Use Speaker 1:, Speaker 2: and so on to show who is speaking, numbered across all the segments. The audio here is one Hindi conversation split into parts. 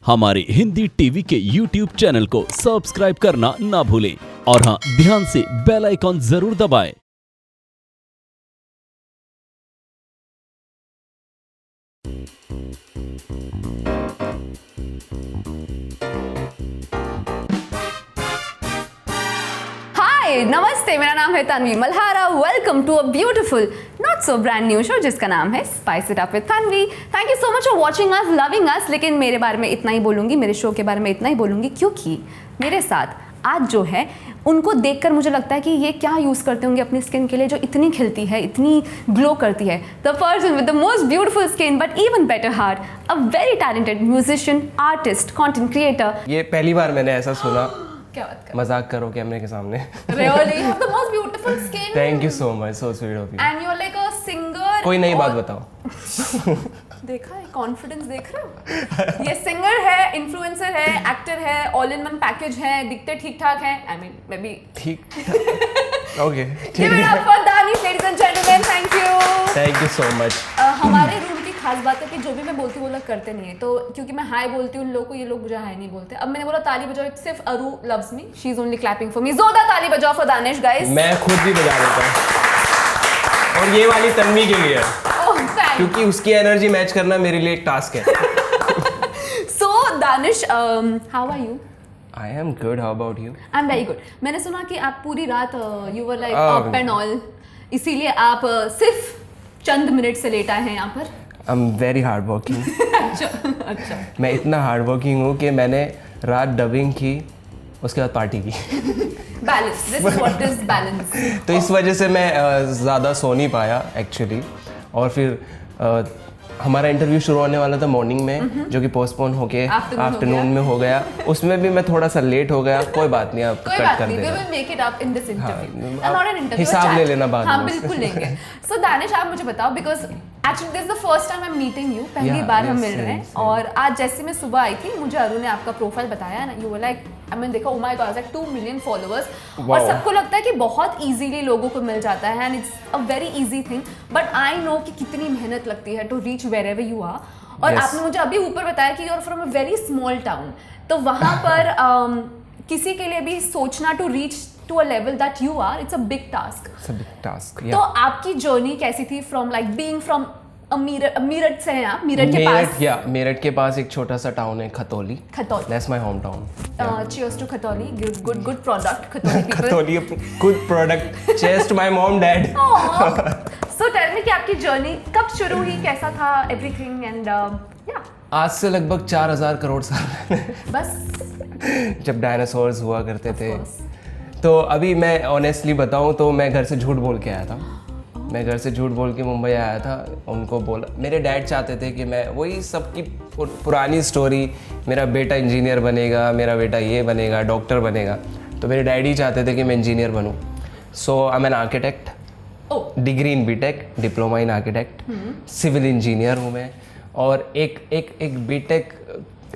Speaker 1: हमारे हिंदी टीवी के यूट्यूब चैनल को सब्सक्राइब करना ना भूलें और हाँ, ध्यान से बेल आइकॉन जरूर दबाएं।
Speaker 2: हाय नमस्ते, मेरा नाम है Tanvi Malhara. Welcome to a beautiful not so brand new show जिसका नाम है spice it up with Tanvi. Thank you so much for watching us, loving us. लेकिन मेरे बारे में इतना ही बोलूँगी, मेरे शो के बारे में इतना ही बोलूँगी, क्योंकि मेरे साथ आज जो है उनको देखकर मुझे लगता है कि ये क्या यूज़ करते होंगे अपनी स्किन के लिए जो इतनी खिलती है, इतनी ग्लो करती है। The person with the most beautiful skin but even better heart, a very talented musician, artist, content creator.
Speaker 3: ये पहली बार मैंने ऐसा सुना।
Speaker 2: क्या बात कर
Speaker 3: मजाक करो कैमरे के सामने।
Speaker 2: Really, you have the most beautiful skin.
Speaker 3: Thank you so much, so sweet of you.
Speaker 2: And you're like a singer.
Speaker 3: कोई नई बात
Speaker 2: और-
Speaker 3: बताओ।
Speaker 2: देखा है, कॉन्फिडेंस देख रहे हो? ये सिंगर है, इन्फ्लुएंसर है, एक्टर है, ऑल इन वन पैकेज है, दिखते ठीक ठाक है। आई मीन मे बी
Speaker 3: ठीक ओके ठीक
Speaker 2: गिव इट
Speaker 3: है।
Speaker 2: Up for Danish, ladies and gentleman, thank you.
Speaker 3: Thank you so much.
Speaker 2: हमारे रूम की खास बात है कि जो भी मैं बोलती हूँ वो लोग करते नहीं है। तो क्योंकि मैं हाय बोलती हूँ उन लोगों को, ये लोग मुझे हाय नहीं बोलते। अब मैंने बोला ताली बजाओ, सिर्फ अरू loves me, she is only clapping for me. जोरदार ताली बजाओ फॉर दानिश गाइस।
Speaker 3: मैं खुद भी बजा देता हूँ और ये वाली तन्वी के लिए,
Speaker 2: ओह थैंक।
Speaker 3: क्योंकि उसकी एनर्जी मैच करना मेरे लिए एक टास्क है।
Speaker 2: So Danish, how are you?
Speaker 3: I am good, how about you?
Speaker 2: I am very good. मैंने सुना कि आप पूरी रात you were like
Speaker 3: Oh.
Speaker 2: Up and all, इसीलिए आप सिर्फ चंद मिनट से लेटा है यहाँ पर।
Speaker 3: आई एम वेरी हार्ड वर्किंग।
Speaker 2: अच्छा
Speaker 3: मैं इतना हार्ड वर्किंग हूँ कि मैंने रात डबिंग की, उसके बाद पार्टी की।
Speaker 2: Balance, this is what is balance.
Speaker 3: तो इस वजह से मैं ज़्यादा सो नहीं पाया एक्चुअली। और फिर हमारा इंटरव्यू शुरू होने वाला था मॉर्निंग में, जो कि पोस्टपोन होके आफ्टरनून में हो गया। उसमें भी मैं थोड़ा सा लेट हो गया। कोई बात नहीं, आप
Speaker 2: कोई
Speaker 3: कट
Speaker 2: बात
Speaker 3: कर
Speaker 2: नहीं, we
Speaker 3: देना।
Speaker 2: will make it up in this interview.
Speaker 3: हाँ,
Speaker 2: Not an interview,
Speaker 3: हिसाब
Speaker 2: a
Speaker 3: ले
Speaker 2: chat.
Speaker 3: लेना बाद
Speaker 2: हाँ
Speaker 3: में।
Speaker 2: बिल्कुल लेंगे। So दानिश, आप मुझे बताओ, because actually this is the first time I'm meeting you, पहली
Speaker 3: Yeah,
Speaker 2: बार हम
Speaker 3: yes,
Speaker 2: मिल रहे हैं।
Speaker 3: same.
Speaker 2: और आज जैसे मैं सुबह आई थी, मुझे अरु ने आपका प्रोफाइल बताया ना, you were like, मैंने देखा, oh my God, like 2 million followers। और
Speaker 3: Wow.
Speaker 2: सबको लगता है कि बहुत easily लोगों को मिल जाता है, and it's a very easy thing, but I know कि कितनी मेहनत लगती है to reach wherever you are। और
Speaker 3: Yes.
Speaker 2: आपने मुझे अभी ऊपर बताया कि you're from a very small town, तो वहाँ पर किसी के लिए भी सोचना to reach to a level that you are, it's a big task।
Speaker 3: It's a big task,
Speaker 2: तो
Speaker 3: yeah.
Speaker 2: आपकी जर्नी कैसी थी from like being from Meerut से हैं आप? मेरठ के पास?
Speaker 3: मेरठ के पास एक छोटा सा टाउन है, Khatauli.
Speaker 2: Khatauli.
Speaker 3: That's my hometown.
Speaker 2: Cheers to Khatauli, good product, Khatauli people।
Speaker 3: Khatauli good product. Cheers to my mom, dad.
Speaker 2: So tell me कि आपकी जर्नी कब शुरू हुई, कैसा था एवरीथिंग एंड या
Speaker 3: आज से लगभग 4000 करोड़ साल पहले,
Speaker 2: बस
Speaker 3: जब डायनासोर्स हुआ करते थे।
Speaker 2: course.
Speaker 3: तो अभी मैं ऑनेस्टली बताऊं तो मैं घर से झूठ बोल के आया था। मैं घर से झूठ बोल के मुंबई आया था। उनको बोला, मेरे डैड चाहते थे कि मैं वही सबकी पुरानी स्टोरी, मेरा बेटा इंजीनियर बनेगा, मेरा बेटा ये बनेगा, डॉक्टर बनेगा। तो मेरे डैडी चाहते थे कि मैं इंजीनियर बनूं। So I am an architect, degree in BTech, diploma in architect, civil engineer हूँ मैं। और एक बीटेक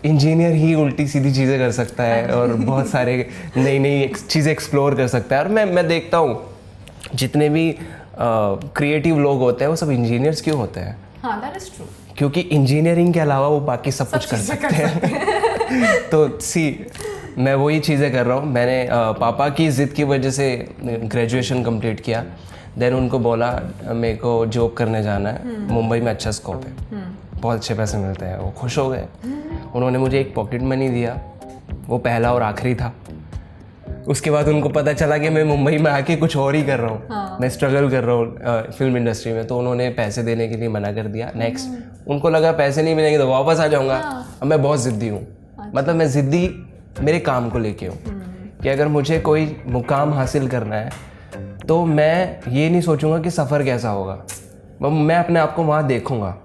Speaker 3: इंजीनियर ही उल्टी सीधी चीज़ें कर सकता है और बहुत सारे नई चीज़ें एक्सप्लोर कर सकता है। और मैं देखता हूँ जितने भी क्रिएटिव लोग होते हैं वो सब इंजीनियर्स क्यों होते हैं?
Speaker 2: हाँ, दैट इज ट्रू।
Speaker 3: क्योंकि इंजीनियरिंग के अलावा वो बाकी सब कुछ कर सकते हैं। तो मैं वही चीज़ें कर रहा हूँ। मैंने पापा की ज़िद की वजह से ग्रेजुएशन कंप्लीट किया। देन उनको बोला मेरे को जॉब करने जाना है, मुंबई में अच्छा स्कोप है, बहुत अच्छे पैसे मिलते हैं। वो खुश हो गए। उन्होंने मुझे एक पॉकेट मनी दिया, वो पहला और आखिरी था। उसके बाद उनको पता चला कि मैं मुंबई में आके कुछ और ही कर रहा हूँ। मैं स्ट्रगल कर रहा हूँ फिल्म इंडस्ट्री में। तो उन्होंने पैसे देने के लिए मना कर दिया। नेक्स्ट उनको लगा पैसे नहीं मिलेंगे तो वापस आ जाऊँगा। अब मैं बहुत ज़िद्दी हूँ, मतलब मैं ज़िद्दी मेरे काम को लेके हूँ कि अगर मुझे कोई मुकाम हासिल करना है तो मैं ये नहीं सोचूंगा कि सफ़र कैसा होगा, मैं अपने आप को वहाँ देखूँगा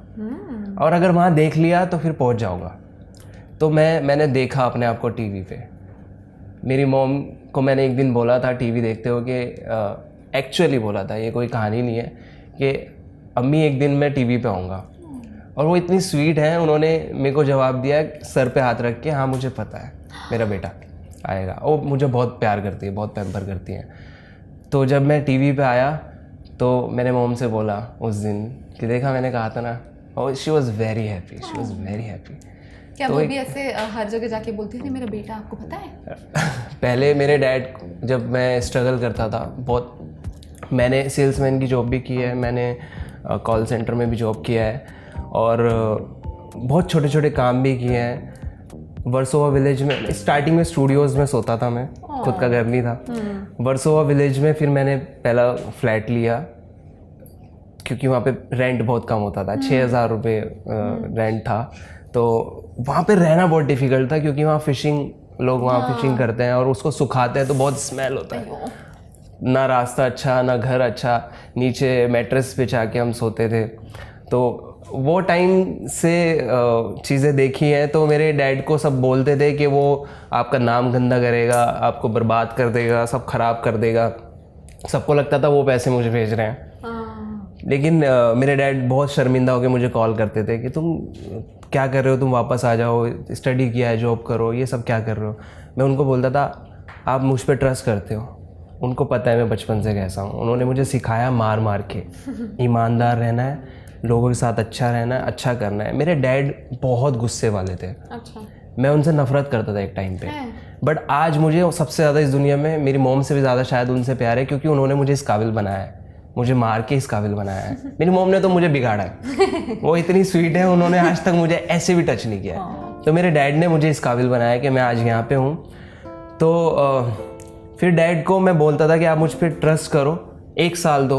Speaker 3: और अगर वहाँ देख लिया तो फिर पहुँच जाऊँगा। तो मैंने देखा अपने आप को टीवी पे। मेरी मॉम को मैंने एक दिन बोला था टीवी देखते हो कि एक्चुअली बोला था, ये कोई कहानी नहीं है, कि अम्मी एक दिन मैं टीवी पे आऊँगा। और वो इतनी स्वीट है, उन्होंने मेरे को जवाब दिया सर पे हाथ रख के, हाँ मुझे पता है मेरा बेटा आएगा। वो मुझे बहुत प्यार करती है, बहुत पैम्पर करती है। तो जब मैं टीवी पे आया तो मैंने मॉम से बोला उस दिन कि देखा मैंने कहा था ना, और she was very happy, she was very happy.
Speaker 2: क्या वो भी ऐसे हर जगह जाके बोलती थी मेरा बेटा आपको पता है?
Speaker 3: पहले मेरे डैड, जब मैं स्ट्रगल करता था बहुत, मैंने सेल्समैन की जॉब भी की है, मैंने कॉल सेंटर में भी जॉब किया है और बहुत छोटे छोटे काम भी किए हैं। वर्सोवा विलेज में स्टार्टिंग में स्टूडियोज़ में सोता था मैं, खुद का घर नहीं था। वर्सोवा विलेज में फिर मैंने पहला फ्लैट लिया क्योंकि वहाँ पे रेंट बहुत कम होता था, 6,000 रुपये रेंट था। तो वहाँ पे रहना बहुत डिफ़िकल्ट था क्योंकि वहाँ लोग वहाँ फिशिंग करते हैं और उसको सुखाते हैं तो बहुत स्मेल होता है। ना रास्ता अच्छा, ना घर अच्छा, नीचे मैट्रेस बिछा के हम सोते थे। तो वो टाइम से चीज़ें देखी हैं। तो मेरे डैड को सब बोलते थे कि वो आपका नाम गंदा करेगा, आपको बर्बाद कर देगा, सब ख़राब कर देगा। सबको लगता था वो पैसे मुझे भेज रहे हैं। लेकिन मेरे डैड बहुत शर्मिंदा होकर मुझे कॉल करते थे कि तुम क्या कर रहे हो, तुम वापस आ जाओ, स्टडी किया है, जॉब करो, ये सब क्या कर रहे हो। मैं उनको बोलता था आप मुझ पर ट्रस्ट करते हो। उनको पता है मैं बचपन से कैसा हूँ। उन्होंने मुझे सिखाया मार मार के, ईमानदार रहना है, लोगों के साथ अच्छा रहना है, अच्छा करना है। मेरे डैड बहुत गुस्से वाले थे।
Speaker 2: अच्छा।
Speaker 3: मैं उनसे नफरत करता था एक टाइम पे, बट आज मुझे सबसे ज़्यादा इस दुनिया में मेरी मॉम से भी ज़्यादा शायद उनसे प्यार है क्योंकि उन्होंने मुझे इस काबिल बनाया है, मुझे मार के इस काबिल बनाया है। मेरी मॉम ने तो मुझे बिगाड़ा है, वो इतनी स्वीट है, उन्होंने आज तक मुझे ऐसे भी टच नहीं किया है। तो मेरे डैड ने मुझे इस काबिल बनाया कि मैं आज यहाँ पे हूँ। तो फिर डैड को मैं बोलता था कि आप मुझ पर ट्रस्ट करो, 1 साल दो,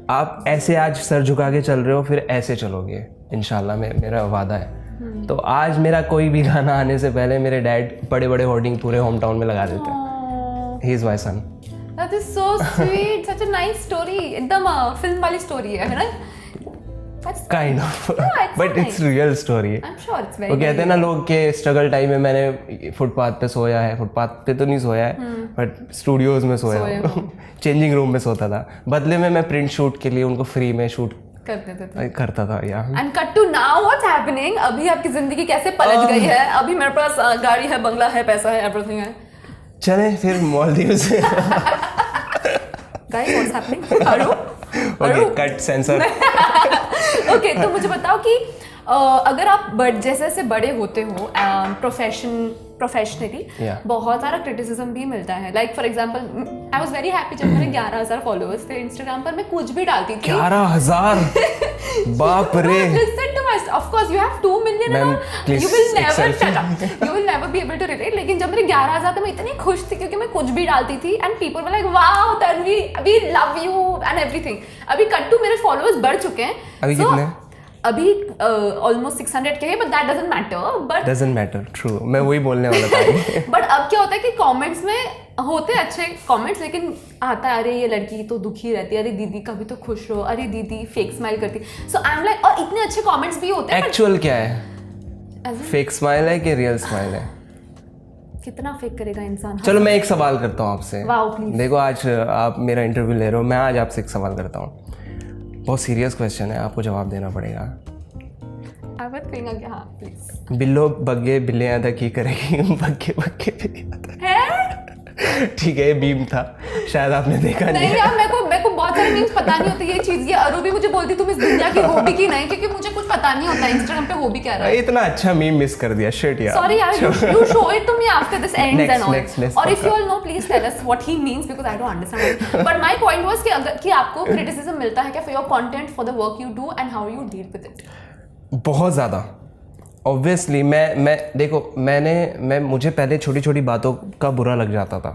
Speaker 3: आप ऐसे आज सर झुका के चल रहे हो, फिर ऐसे चलोगे इंशाल्लाह, मेरा वादा है। तो आज मेरा कोई भी गाना आने से पहले मेरे डैड बड़े बड़े होर्डिंग पूरे होम टाउन में लगा देते हैं, he is my son.
Speaker 2: That is so sweet, such a nice story. एकदम फिल्म वाली स्टोरी है ना?
Speaker 3: Kind of, but it's real story.
Speaker 2: I'm sure it's very.
Speaker 3: वो कहते हैं ना लोग के स्ट्रगल टाइम में मैंने फुटपाथ पे सोया है, फुटपाथ पे तो नहीं सोया है, बट स्टूडियोज में सोया हूँ। चेंजिंग रूम में सोता था, बदले में मैं प्रिंट शूट के लिए उनको फ्री में शूट करता था यार।
Speaker 2: And cut to now, what's happening? अभी आपकी जिंदगी कैसे पलट गई है? अभी मेरे पास गाड़ी है, बंगला है, पैसा है, एवरीथिंग है।
Speaker 3: चले फिर Maldives.
Speaker 2: Guys, what's happening? Aru?
Speaker 3: Okay, cut censor.
Speaker 2: Okay, तो मुझे बताओ कि अगर आप जैसे जैसे बड़े होते हो प्रोफेशनली, बहुत सारा क्रिटिसिज्म भी मिलता है। Like for example, I was very happy जब मेरे 11,000 फॉलोअर्स थे इंस्टाग्राम पर, मैं कुछ भी डालती थी।
Speaker 3: 11,000 बाप रे।
Speaker 2: Listen to us, of course you have 2 million now, you will never shut up, you will never be able to relate। लेकिन जब मेरे 11,000 थे मैं इतनी खुश थी क्योंकि मैं कुछ भी डालती थी and people were like wow Tanvi, we love you and everything. अभी कट्टू मेरे फॉलोअर्स बढ़ चुके हैं।
Speaker 3: अभी कितने?
Speaker 2: अभी ऑलमोस्ट 600K है, but that doesn't matter. But
Speaker 3: doesn't matter, true, मैं वही बोलने वाला था।
Speaker 2: बट अब क्या होता है कि कमेंट्स में होते हैं अच्छे कमेंट्स, लेकिन आता है अरे ये लड़की तो दुखी रहती है, अरे दीदी कभी तो खुश रहो, अरे दीदी फेक स्माइल करती। सो आई एम लाइक, और इतने अच्छे कमेंट्स भी होते हैं।
Speaker 3: एक्चुअल क्या है, फेक स्माइल है कि रियल स्माइल है?
Speaker 2: कितना फेक करेगा इंसान।
Speaker 3: चलो मैं एक सवाल करता हूँ आपसे।
Speaker 2: Wow please.
Speaker 3: देखो आज आप मेरा इंटरव्यू ले रहे हो, मैं आज आपसे एक सवाल करता हूँ, बहुत सीरियस क्वेश्चन है, आपको जवाब देना पड़ेगा।
Speaker 2: हाँ, प्लीज।
Speaker 3: बिल्लो बग्गे बिल्ले अदा की करेगी, बग्गे बग्गे बिल्ले अदा। ठीक है, ये बीम था, शायद आपने देखा नहीं
Speaker 2: यार। मेरे को बहुत सारे मीम्स पता नहीं होते ये चीज। ये अरू भी मुझे बोलती तुम इस दुनिया की हो भी की नहीं, क्योंकि मुझे कुछ पता नहीं होता इंस्टाग्राम पे हो भी क्या रहा है।
Speaker 3: इतना अच्छा मीम मिस कर दिया, शिट यार।
Speaker 2: सॉरी यार, you show it to me after this ends and all. Or if you all know, please tell us what he means because I don't understand. But my point was कि आपको criticism मिलता है क्या for your content, for the work you do and how you deal with it?
Speaker 3: बहुत ज़्यादा। ऑब्वियसली मैं देखो, मुझे पहले छोटी छोटी बातों का बुरा लग जाता था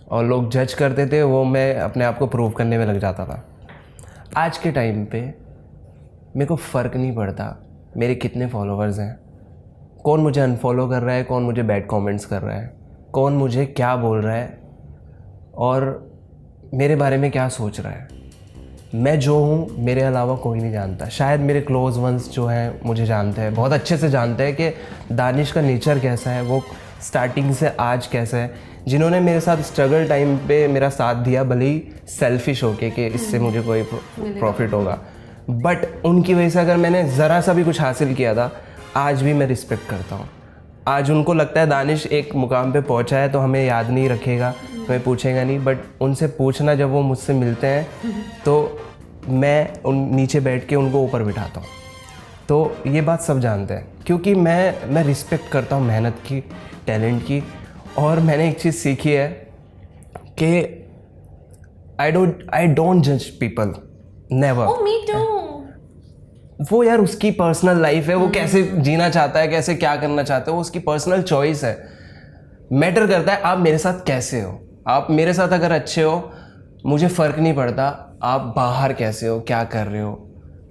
Speaker 3: और लोग जज करते थे, वो मैं अपने आप को प्रूव करने में लग जाता था। आज के टाइम पे मेरे को फ़र्क नहीं पड़ता मेरे कितने फॉलोअर्स हैं, कौन मुझे अनफॉलो कर रहा है, कौन मुझे बैड कमेंट्स कर रहा है, कौन मुझे क्या बोल रहा है और मेरे बारे में क्या सोच रहा है। मैं जो हूँ मेरे अलावा कोई नहीं जानता। शायद मेरे क्लोज़ वंस जो हैं मुझे जानते हैं, बहुत अच्छे से जानते हैं कि दानिश का नेचर कैसा है, वो स्टार्टिंग से आज कैसा है। जिन्होंने मेरे साथ स्ट्रगल टाइम पे मेरा साथ दिया, भले ही सेल्फिश होके कि इससे मुझे कोई प्रॉफिट होगा, बट उनकी वजह से अगर मैंने ज़रा सा भी कुछ हासिल किया था, आज भी मैं रिस्पेक्ट करता हूँ। आज उनको लगता है दानिश एक मुकाम पे पहुँचा है तो हमें याद नहीं रखेगा, हमें पूछेगा नहीं, बट उनसे पूछना जब वो मुझसे मिलते हैं तो मैं उन नीचे बैठ के उनको ऊपर बिठाता हूँ। तो ये बात सब जानते हैं क्योंकि मैं रिस्पेक्ट करता हूँ मेहनत की, टैलेंट की। और मैंने एक चीज़ सीखी है कि आई डोंट जज people, never.
Speaker 2: Oh, me too.
Speaker 3: वो यार उसकी पर्सनल लाइफ है, वो कैसे जीना चाहता है, कैसे क्या करना चाहता है, वो उसकी पर्सनल चॉइस है। मैटर करता है आप मेरे साथ कैसे हो। आप मेरे साथ अगर अच्छे हो, मुझे फ़र्क नहीं पड़ता आप बाहर कैसे हो, क्या कर रहे हो,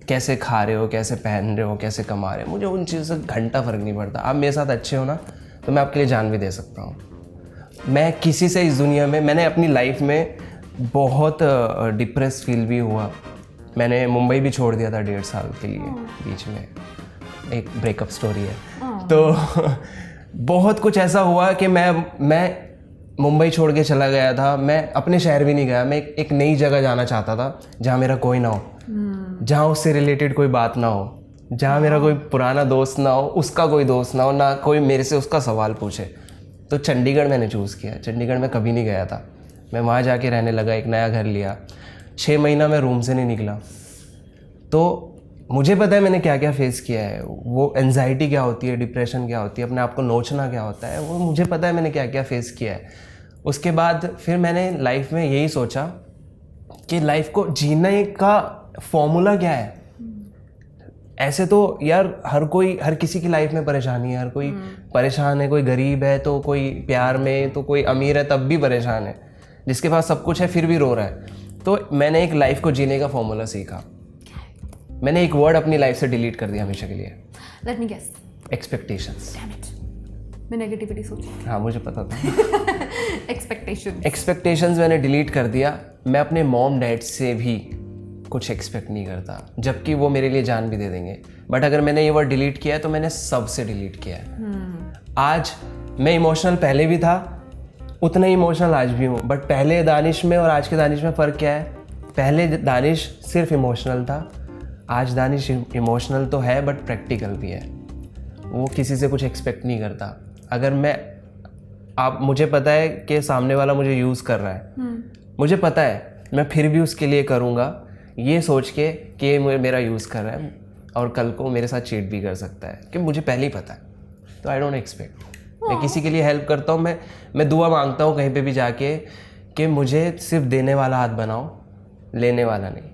Speaker 3: कैसे खा रहे हो, कैसे पहन रहे हो, कैसे कमा रहे हो, मुझे उन चीज़ों से घंटा फ़र्क नहीं पड़ता। आप मेरे साथ अच्छे हो ना, तो मैं आपके लिए जान भी दे सकता हूँ। मैं किसी से इस दुनिया में, मैंने अपनी लाइफ में बहुत डिप्रेस फील भी हुआ। मैंने मुंबई भी छोड़ दिया था 1.5 साल के लिए, बीच में एक ब्रेकअप स्टोरी है। तो बहुत कुछ ऐसा हुआ कि मैं मुंबई छोड़ के चला गया था। मैं अपने शहर भी नहीं गया, मैं एक नई जगह जाना चाहता था जहाँ मेरा कोई ना हो, जहाँ उससे रिलेटेड कोई बात ना हो, जहाँ मेरा कोई पुराना दोस्त ना हो, उसका कोई दोस्त ना हो, ना कोई मेरे से उसका सवाल पूछे। तो चंडीगढ़ मैंने चूज़ किया। चंडीगढ़ में कभी नहीं गया था, मैं वहाँ जाके रहने लगा, एक नया घर लिया। 6 महीना मैं रूम से नहीं निकला। तो मुझे पता है मैंने क्या क्या फेस किया है, वो एंजाइटी क्या होती है, डिप्रेशन क्या होती है, अपने आप को नोचना क्या होता है, वो मुझे पता है मैंने क्या क्या फेस किया है। उसके बाद फिर मैंने लाइफ में यही सोचा कि लाइफ को जीने का फॉर्मूला क्या है। ऐसे तो यार हर किसी की लाइफ में परेशानी है, हर कोई परेशान है, कोई गरीब है तो कोई प्यार में, तो कोई अमीर है तब भी परेशान है, जिसके पास सब कुछ है फिर भी रो रहा है। तो मैंने एक लाइफ को जीने का फॉर्मूला सीखा। मैंने एक वर्ड अपनी लाइफ से डिलीट कर दिया हमेशा के लिए।
Speaker 2: Let me guess.
Speaker 3: Expectations.
Speaker 2: Damn it. मैं नेगेटिविटी सोची।
Speaker 3: हाँ मुझे पता था।
Speaker 2: एक्सपेक्टेशंस
Speaker 3: मैंने डिलीट कर दिया। मैं अपने मॉम डैड से भी कुछ एक्सपेक्ट नहीं करता, जबकि वो मेरे लिए जान भी दे देंगे। बट अगर मैंने ये वर्ड डिलीट किया है तो मैंने सबसे डिलीट किया है। आज मैं इमोशनल पहले भी था, उतना ही इमोशनल आज भी हूँ। बट पहले दानिश में और आज के दानिश में फ़र्क क्या है? पहले दानिश सिर्फ इमोशनल था, आज दानिश इमोशनल तो है बट प्रैक्टिकल भी है। वो किसी से कुछ एक्सपेक्ट नहीं करता। अगर मुझे पता है कि सामने वाला मुझे यूज़ कर रहा है, मुझे पता है, मैं फिर भी उसके लिए करूँगा ये सोच के कि मेरा यूज़ कर रहा है और कल को मेरे साथ चीट भी कर सकता है, कि मुझे पहले ही पता है। तो आई डोंट एक्सपेक्ट। मैं किसी के लिए हेल्प करता हूँ, मैं दुआ मांगता हूँ कहीं पे भी जाके कि मुझे सिर्फ देने वाला हाथ बनाओ, लेने वाला नहीं।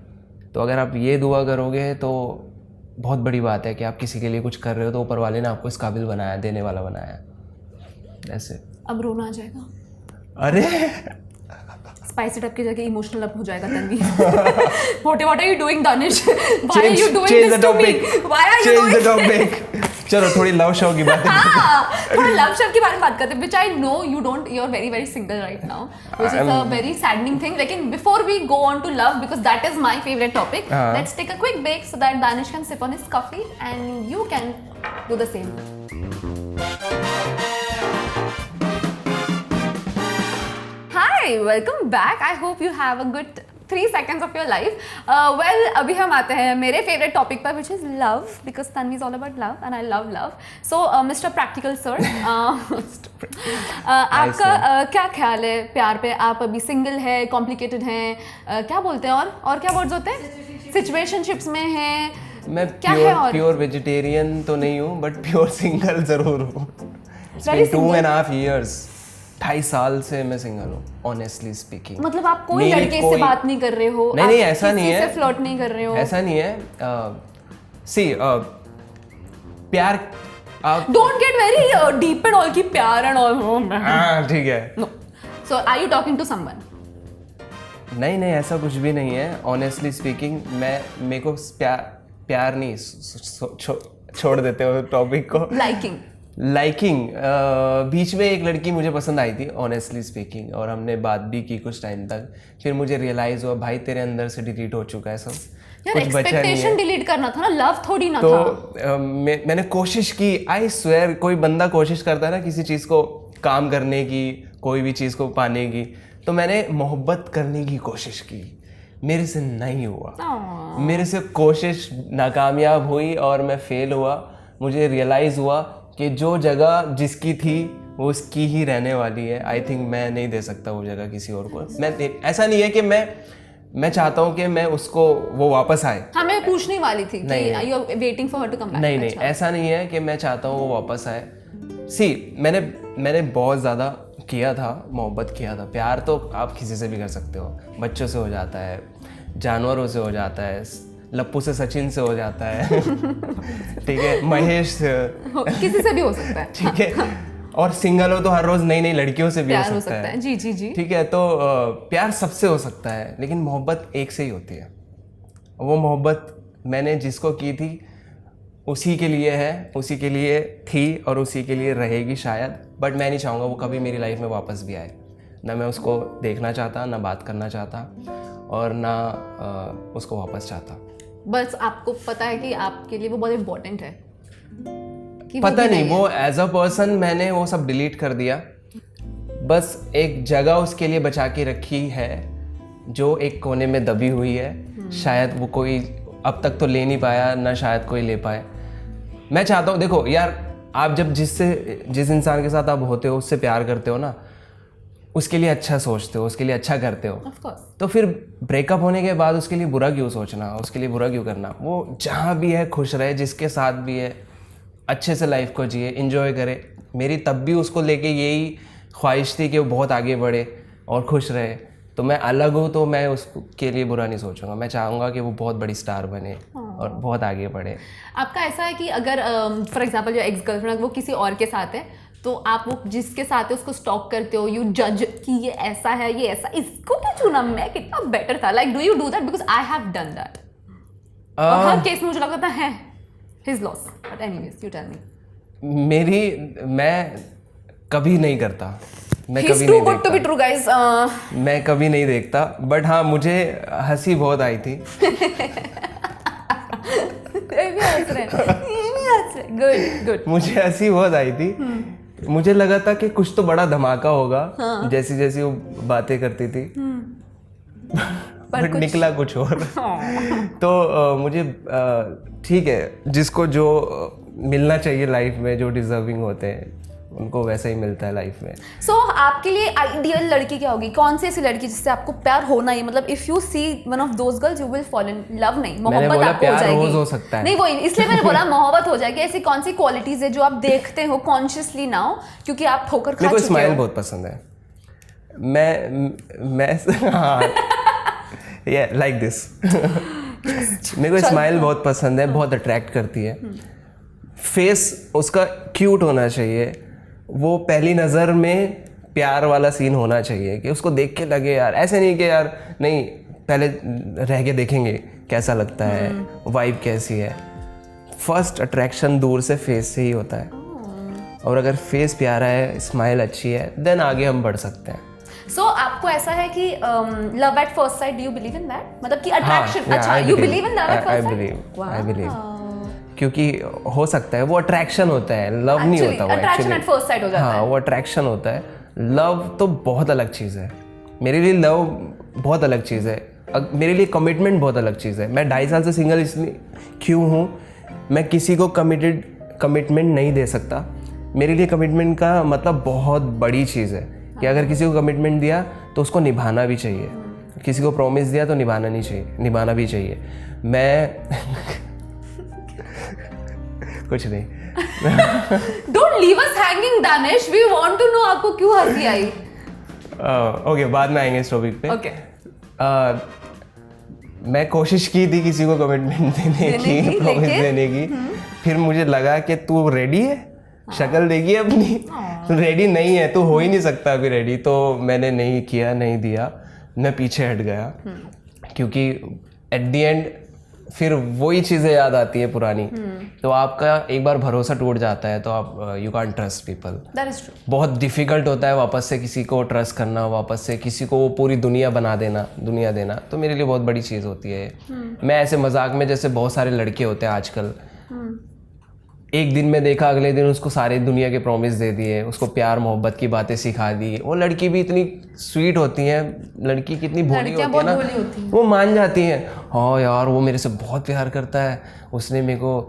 Speaker 3: तो अगर आप ये दुआ करोगे तो बहुत बड़ी बात है कि आप किसी के लिए कुछ कर रहे हो तो ऊपर वाले ने आपको इस काबिल बनाया, देने वाला बनाया। ऐसे
Speaker 2: अब रोना आ जाएगा।
Speaker 3: अरे
Speaker 2: स्पाइस इट अप की जगह इमोशनल अप हो जाएगा Tanvi. What are you doing, Danish? Why are you doing this to me? Why are you doing
Speaker 3: this? चलो थोड़ी लव शो की बात।
Speaker 2: थोड़ा लव शो के बारे में बात करते हैं, which I know you're very very single right now, which is a very saddening thing. लेकिन before we go on to love, because that is my favorite topic, let's take a quick break so that Danish can sip on his coffee and you can do the same. Hi, welcome back. I hope you have a good 3 seconds of your life. Well, अभी हम आते हैं मेरे favorite topic पर, which is love, because Tanvi is all about love and I love love. So, Mr. Practical Sir, आपका क्या ख्याल है प्यार पे? आप अभी single है, complicated हैं, क्या बोलते हैं और क्या words होते हैं? Situationships में हैं।
Speaker 3: मैं प्योर वेजिटेरियन तो नहीं हूँ, बट प्योर सिंगल ज़रूर हूँ। 2.5 years, 2.5 साल से मैं सिंगल हूँ, ऑनेस्टली स्पीकिंग।
Speaker 2: मतलब आप कोई लड़के से बात नहीं कर रहे हो?
Speaker 3: नहीं, ऐसा नहीं है।
Speaker 2: किसी से फ्लर्ट नहीं कर रहे हो?
Speaker 3: ऐसा नहीं है। प्यार,
Speaker 2: don't get very deep and all की प्यार एंड ऑल।
Speaker 3: हाँ ठीक है।
Speaker 2: No, so are you talking to someone?
Speaker 3: नहीं, ऐसा कुछ भी नहीं है। ऑनेस्टली स्पीकिंग मेरे को प्यार नहीं, छोड़ देते हो टॉपिक को। लाइकिंग बीच में एक लड़की मुझे पसंद आई थी, ऑनेस्टली स्पीकिंग, और हमने बात भी की कुछ टाइम तक। फिर मुझे रियलाइज हुआ भाई तेरे अंदर से डिलीट हो चुका है सब, कुछ बचा नहीं है।
Speaker 2: डिलीट करना था ना, लव थोड़ी ना
Speaker 3: तो
Speaker 2: था।
Speaker 3: मैंने कोशिश की। आई स्वेयर, कोई बंदा कोशिश करता है ना किसी चीज़ को काम करने की, कोई भी चीज़ को पाने की, तो मैंने मोहब्बत करने की कोशिश की, मेरे से नहीं हुआ। मेरे से कोशिश नाकामयाब हुई और मैं फेल हुआ। मुझे रियलाइज़ हुआ कि जो जगह जिसकी थी वो उसकी ही रहने वाली है। आई थिंक मैं नहीं दे सकता वो जगह किसी और को। मैं ऐसा नहीं है कि मैं चाहता हूँ कि मैं उसको वो वापस आए।
Speaker 2: हाँ, मैं पूछने वाली थी
Speaker 3: नहीं,
Speaker 2: कि you are waiting for her to come back.
Speaker 3: नहीं, ऐसा नहीं है कि मैं चाहता हूँ वो वापस आए। मैंने बहुत ज़्यादा किया था, मोहब्बत किया था। प्यार तो आप किसी से भी कर सकते हो, बच्चों से हो जाता है, जानवरों से हो जाता है, लप्पू से सचिन से हो जाता है ठीक है, महेश से,
Speaker 2: किसी से भी हो सकता है
Speaker 3: ठीक है। और सिंगल हो तो हर रोज नई नई लड़कियों से भी
Speaker 2: प्यार
Speaker 3: हो सकता है।
Speaker 2: जी जी जी,
Speaker 3: ठीक है। तो प्यार सबसे हो सकता है, लेकिन मोहब्बत एक से ही होती है। वो मोहब्बत मैंने जिसको की थी उसी के लिए है, उसी के लिए थी और उसी के लिए रहेगी शायद। बट मैं नहीं चाहूँगा वो कभी मेरी लाइफ में वापस भी आए। ना मैं उसको देखना चाहता, ना बात करना चाहता और ना उसको वापस चाहता।
Speaker 2: बस आपको पता है कि आपके लिए वो बहुत इम्पोर्टेंट है कि
Speaker 3: पता नहीं, वो एज अ पर्सन मैंने वो सब डिलीट कर दिया। बस एक जगह उसके लिए बचा के रखी है जो एक कोने में दबी हुई है। शायद वो कोई अब तक तो ले नहीं पाया, ना शायद कोई ले पाए। मैं चाहता हूँ, देखो यार, आप जब जिस इंसान के साथ आप होते हो, उससे प्यार करते हो ना, उसके लिए अच्छा सोचते हो, उसके लिए अच्छा करते हो,
Speaker 2: Of course.
Speaker 3: तो फिर ब्रेकअप होने के बाद उसके लिए बुरा क्यों सोचना, उसके लिए बुरा क्यों करना। वो जहाँ भी है खुश रहे, जिसके साथ भी है अच्छे से लाइफ को जिए, इंजॉय करे। मेरी तब भी उसको लेके यही ख्वाहिश थी कि वो बहुत आगे बढ़े और खुश रहे। तो मैं अलग हूँ तो मैं उसके लिए बुरा नहीं सोचूंगा। मैं चाहूँगा कि वो बहुत बड़ी स्टार बने और बहुत आगे बढ़े।
Speaker 2: आपका ऐसा है कि अगर फॉर एग्जांपल जो एक्स गर्लफ्रेंड वो किसी और के साथ है, तो आप वो जिसके साथ है उसको स्टॉक करते हो, यू जज कि ये ऐसा है, ये ऐसा, इसको क्यों चुना, मैं कितना बेटर था। Like do you do that? Because I have done that. और हर केस में मुझे लगता है his loss, but anyways you tell me.
Speaker 3: मैं कभी नहीं करता, मैं
Speaker 2: He's
Speaker 3: कभी
Speaker 2: too
Speaker 3: नहीं
Speaker 2: good to be
Speaker 3: देखता,
Speaker 2: true, guys.
Speaker 3: मैं कभी नहीं देखता। बट हाँ, मुझे हंसी बहुत आई थी।
Speaker 2: Good good.
Speaker 3: मुझे हंसी बहुत आई थी। मुझे लगा था कि कुछ तो बड़ा धमाका होगा, जैसी जैसी वो बातें करती थी, बट निकला कुछ और। तो मुझे ठीक है, जिसको जो मिलना चाहिए लाइफ में, जो डिजर्विंग होते हैं उनको वैसा ही मिलता है लाइफ में।
Speaker 2: सो आपके लिए आइडियल लड़की क्या होगी? कौन सी ऐसी लड़की जिससे आपको प्यार होना ही, मतलब if you see one of those girls you will fall in love, नहीं मोहब्बत आपको हो जाएगी।
Speaker 3: रोज हो सकता है।
Speaker 2: नहीं, वो इसलिए मैंने बोला मोहब्बत हो जाएगी। ऐसी कौन सी क्वालिटीज है जो आप देखते हो कॉन्शियसली नाउ, क्योंकि आप ठोकर खा चुके हो?
Speaker 3: मेरे को स्माइल बहुत पसंद है। मैं yeah, like this. मेरे को स्माइल बहुत पसंद है, बहुत अट्रैक्ट करती है। फेस उसका क्यूट होना चाहिए, वो पहली नज़र में प्यार वाला सीन होना चाहिए कि उसको देख के लगे यार, ऐसे नहीं कि यार नहीं, पहले रह के देखेंगे कैसा लगता है, वाइब कैसी है। फर्स्ट अट्रैक्शन दूर से फेस से ही होता है, और अगर फेस प्यारा है, स्माइल अच्छी है, देन आगे हम बढ़ सकते हैं।
Speaker 2: सो आपको ऐसा है कि love at first sight, do you believe in that? मतलब कि अट्रैक्शन, अच्छा you believe in love at first sight?
Speaker 3: I believe, क्योंकि हो सकता है वो अट्रैक्शन होता है, लव नहीं होता वो।
Speaker 2: अट्रैक्शन एट फर्स्ट साइट हो जाता है।
Speaker 3: हाँ, वो अट्रैक्शन होता है। लव तो बहुत अलग चीज़ है। मेरे लिए लव बहुत अलग चीज़ है, मेरे लिए कमिटमेंट बहुत अलग चीज़ है। मैं 2.5 साल से सिंगल इसलिए क्यों हूँ, मैं किसी को कमिटमेंट नहीं दे सकता। मेरे लिए कमिटमेंट का मतलब बहुत बड़ी चीज़ है कि अगर किसी को कमिटमेंट दिया तो उसको निभाना भी चाहिए, किसी को प्रॉमिस दिया तो निभाना भी चाहिए। मैं कुछ नहीं।
Speaker 2: Don't leave us hanging, Danish. We want to know आपको क्यों हंसी आई?
Speaker 3: ओके, बाद में आएंगे इस टॉपिक पे।
Speaker 2: Okay.
Speaker 3: मैं कोशिश की थी किसी को कमिटमेंट देने की, प्रॉमिस देने की। फिर मुझे लगा कि तू रेडी है, शक्ल देखिए अपनी, तू रेडी नहीं है, तू हो ही नहीं सकता अभी रेडी। तो मैंने नहीं किया, नहीं दिया, मैं पीछे हट गया। क्योंकि एट द एंड फिर वही चीज़ें याद आती है पुरानी। तो आपका एक बार भरोसा टूट जाता है तो आप you can't trust people.
Speaker 2: That is true.
Speaker 3: बहुत डिफ़िकल्ट होता है वापस से किसी को ट्रस्ट करना, वापस से किसी को वो पूरी दुनिया बना देना, दुनिया देना। तो मेरे लिए बहुत बड़ी चीज़ होती है। मैं ऐसे मजाक में, जैसे बहुत सारे लड़के होते हैं आजकल, एक दिन में देखा, अगले दिन उसको सारी दुनिया के प्रॉमिस दे दिए, उसको प्यार मोहब्बत की बातें सिखा दी। वो लड़की भी इतनी स्वीट होती हैं, लड़की कितनी भोली होती है ना, वो मान जाती हैं। हाँ यार, वो मेरे से बहुत प्यार करता है, उसने मेरे को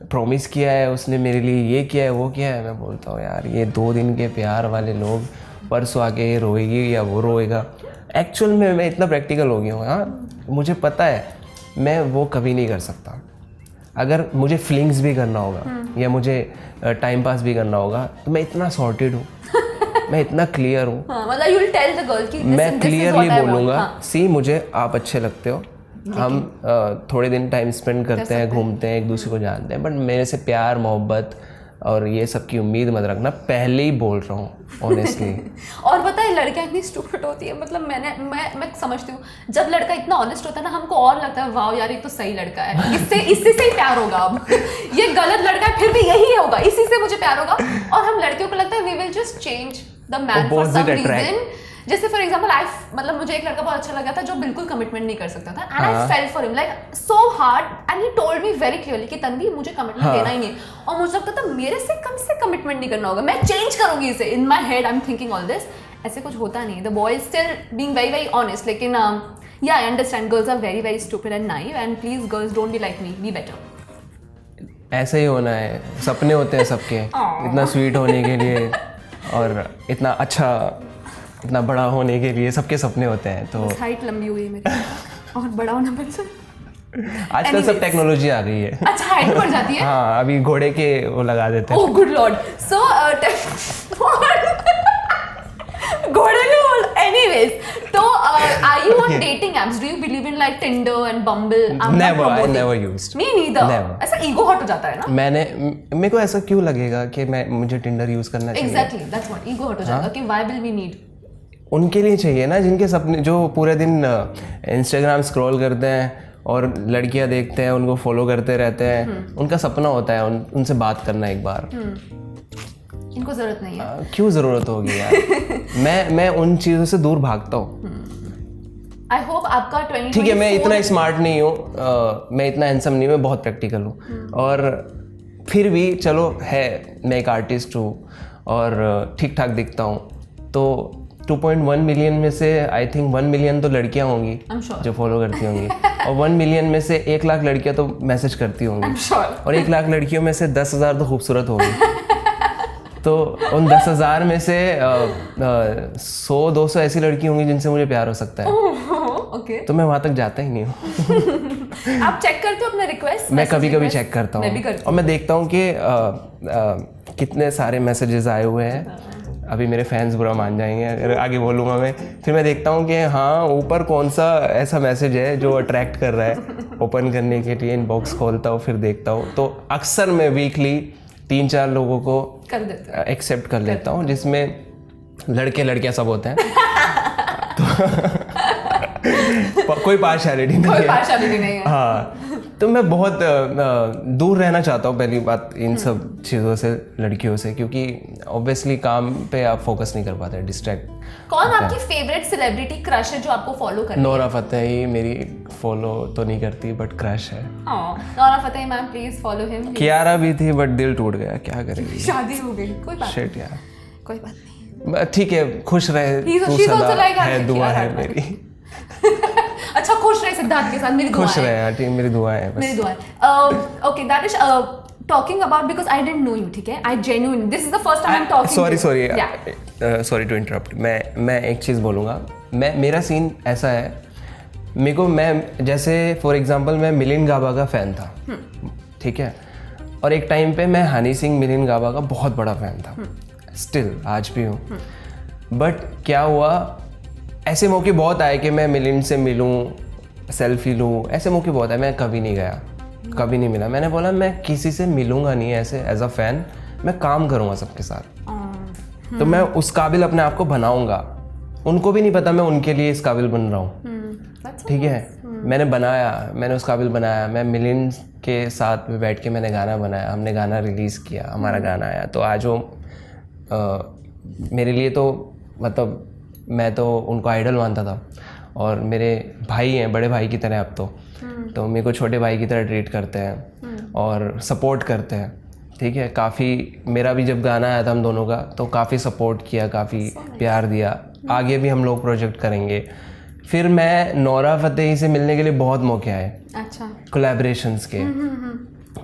Speaker 3: प्रॉमिस किया है, उसने मेरे लिए ये किया है, वो किया है। मैं बोलता हूँ यार, ये 2 दिन के प्यार वाले लोग परसों आके ये रोएगी या वो रोएगा। एक्चुअल में मैं इतना प्रैक्टिकल हो गया हूँ। हाँ, मुझे पता है मैं वो कभी नहीं कर सकता। अगर मुझे फीलिंग्स भी करना होगा या मुझे टाइम पास भी करना होगा तो मैं इतना सॉर्टेड हूँ, मैं इतना क्लियर हूँ।
Speaker 2: मतलब you will tell the girl कि
Speaker 3: मैं क्लियरली बोलूँगा, सी मुझे आप अच्छे लगते हो, हम थोड़े दिन टाइम स्पेंड करते हैं, घूमते हैं, एक दूसरे को जानते हैं, बट मेरे से प्यार मोहब्बत और ये सब की उम्मीद मत रखना, पहले ही बोल रहा हूँ ऑनेस्टली।
Speaker 2: और पता है लड़कियां इतनी स्टूपिड होती है, मतलब मैं समझती हूँ जब लड़का इतना ऑनेस्ट होता है ना, हमको और लगता है वाह यार ये तो सही लड़का है, इससे से ही प्यार होगा। अब ये गलत लड़का है फिर भी यही होगा, इसी से मुझे प्यार होगा। और हम लड़कियों को लगता है we will just change the man for some reason. जैसे फॉर एग्जाम्पल मतलब मुझे एक लड़का बहुत अच्छा लगा था जो बिल्कुल कमिटमेंट नहीं कर सकता था, and I fail for him like so hard, and he told me very clearly कि तन्वी मुझे कमिटमेंट देना ही नहीं। और मुझे लगता था मेरे से कम से कमिटमेंट नहीं करना होगा, मैं चेंज करूंगी इसे। In my head I am thinking all this, ऐसे कुछ होता नहीं। The boy is still being very very honest, लेकिन yeah I understand girls are very very stupid and naive, and please girls don't be like me, be better.
Speaker 3: ऐसा ही होना है, सपने होते हैं सबके इतना स्वीट होने के लिए और इतना अच्छा, इतना बड़ा होने के लिए, सबके सपने होते हैं। तो
Speaker 2: हाइट लंबी हुई है मेरी और बड़ा होना बच्चा।
Speaker 3: आजकल सब टेक्नोलॉजी आ गई है।
Speaker 2: अच्छा हाइट बढ़ जाती है।
Speaker 3: हाँ, अभी घोड़े के वो लगा देते हैं।
Speaker 2: Oh good Lord. सो घोड़े के एनीवेज, तो are you on dating apps? Do you believe in like Tinder and Bumble?
Speaker 3: Never, I never used.
Speaker 2: Me neither. ऐसा ईगो हर्ट हो जाता है ना।
Speaker 3: मेरे को ऐसा क्यों लगेगा कि मुझे टिंडर यूज करना चाहिए?
Speaker 2: Exactly that's what, ego hurt हो जाएगा कि व्हाई विल वी नीड।
Speaker 3: उनके लिए चाहिए ना जिनके सपने, जो पूरे दिन इंस्टाग्राम स्क्रॉल करते हैं और लड़कियां देखते हैं, उनको फॉलो करते रहते हैं, उनका सपना होता है उनसे बात करना एक बार।
Speaker 2: इनको जरूरत नहीं है।
Speaker 3: क्यों जरूरत होगी यार? मैं उन चीज़ों से दूर भागता हूँ।
Speaker 2: आई होप आपका 2024।
Speaker 3: ठीक है, मैं इतना स्मार्ट नहीं हूँ, मैं इतना हैंडसम नहीं हूँ, मैं बहुत प्रैक्टिकल हूँ, और फिर भी चलो है, मैं एक आर्टिस्ट हूँ और ठीक ठाक दिखता हूँ। तो 2.1 मिलियन में से आई थिंक 1 मिलियन तो लड़कियां होंगी जो फॉलो करती होंगी, और 1 मिलियन में से 1 लाख लड़कियां तो मैसेज करती होंगी, और 1 लाख लड़कियों में से 10,000 तो खूबसूरत होगी। तो उन 10,000 में से 100-200 ऐसी लड़की होंगी जिनसे मुझे प्यार हो सकता है।
Speaker 2: ओके।
Speaker 3: तो मैं वहाँ तक जाता ही नहीं हूँ।
Speaker 2: आप चेक करते हो अपने रिक्वेस्ट?
Speaker 3: मैं कभी कभी चेक करता हूँ, और मैं देखता हूँ कि कितने सारे मैसेजेस आए हुए हैं। अभी मेरे फैंस बुरा मान जाएंगे अगर आगे बोलूँगा मैं। फिर मैं देखता हूँ कि हाँ, ऊपर कौन सा ऐसा मैसेज है जो अट्रैक्ट कर रहा है, ओपन करने के लिए इनबॉक्स खोलता हूँ, फिर देखता हूँ। तो अक्सर मैं वीकली 3-4 लोगों को एक्सेप्ट कर लेता हूँ, जिसमें लड़के लड़कियाँ सब होते हैं। तो कोई पार्शियलिटी नहीं है। हाँ, तो मैं बहुत दूर रहना चाहता हूँ पहली बात इन सब चीज़ों से, लड़कियों से, क्योंकि ऑब्वियसली काम पे आप फोकस नहीं कर पाते, डिस्ट्रैक्ट।
Speaker 2: कौन आपकी फेवरेट सेलिब्रिटी क्रश है जो आपको फॉलो करती है?
Speaker 3: नोरा फतेही मेरी फॉलो तो नहीं करती, बट क्रश है।
Speaker 2: Nora Fatehi ma'am, please follow him.
Speaker 3: Kiara भी थी, बट दिल टूट गया, क्या करेगी,
Speaker 2: शादी हो गई, कोई बात
Speaker 3: शिट यार,
Speaker 2: कोई बात नहीं।
Speaker 3: ठीक है, खुश रहे, तू सदा है, दुआ है मेरी।
Speaker 2: अच्छा, खुश रहे सिद्धार्थ के साथ, मेरी दुआ है।
Speaker 3: खुश रहे, ठीक, मेरी दुआ है बस।
Speaker 2: मेरी दुआ है। Okay, that is talking about, because I didn't know you, ठीक है? I genuinely, this is the first time I am talking.
Speaker 3: Sorry to interrupt. मैं एक चीज़ बोलूँगा, मेरा सीन ऐसा है, मेरे को, मैं जैसे फॉर एग्जांपल मैं मिलिंद गाबा का फ़ैन था, ठीक है, और एक टाइम पे मैं हनी सिंह, मिलिंद गाबा का बहुत बड़ा फ़ैन था, स्टिल आज भी हूँ। बट क्या हुआ, ऐसे मौके बहुत आए कि मैं मिलिंद से मिलूं, सेल्फी लूं, ऐसे मौके बहुत आए, मैं कभी नहीं गया, कभी नहीं मिला। मैंने बोला मैं किसी से मिलूंगा नहीं ऐसे एज अ फैन, मैं काम करूंगा सबके साथ, तो मैं उस काबिल अपने आप को बनाऊंगा। उनको भी नहीं पता मैं उनके लिए इस काबिल बन रहा हूँ, ठीक है? मैंने बनाया, मैंने उस काबिल बनाया। मैं मिलिंद के साथ में बैठ के मैंने गाना बनाया, हमने गाना रिलीज़ किया, हमारा गाना आया, तो आज वो मेरे लिए तो मतलब मैं तो उनको आइडल मानता था, और मेरे भाई हैं, बड़े भाई की तरह अब तो मेरे को छोटे भाई की तरह ट्रीट करते हैं और सपोर्ट करते हैं, ठीक है? काफ़ी, मेरा भी जब गाना आया था हम दोनों का, तो काफ़ी सपोर्ट किया, काफ़ी प्यार दिया। आगे भी हम लोग प्रोजेक्ट करेंगे। फिर मैं नोरा फतेही से मिलने के लिए बहुत मौके आए, अच्छा, कोलैबोरेशंस के,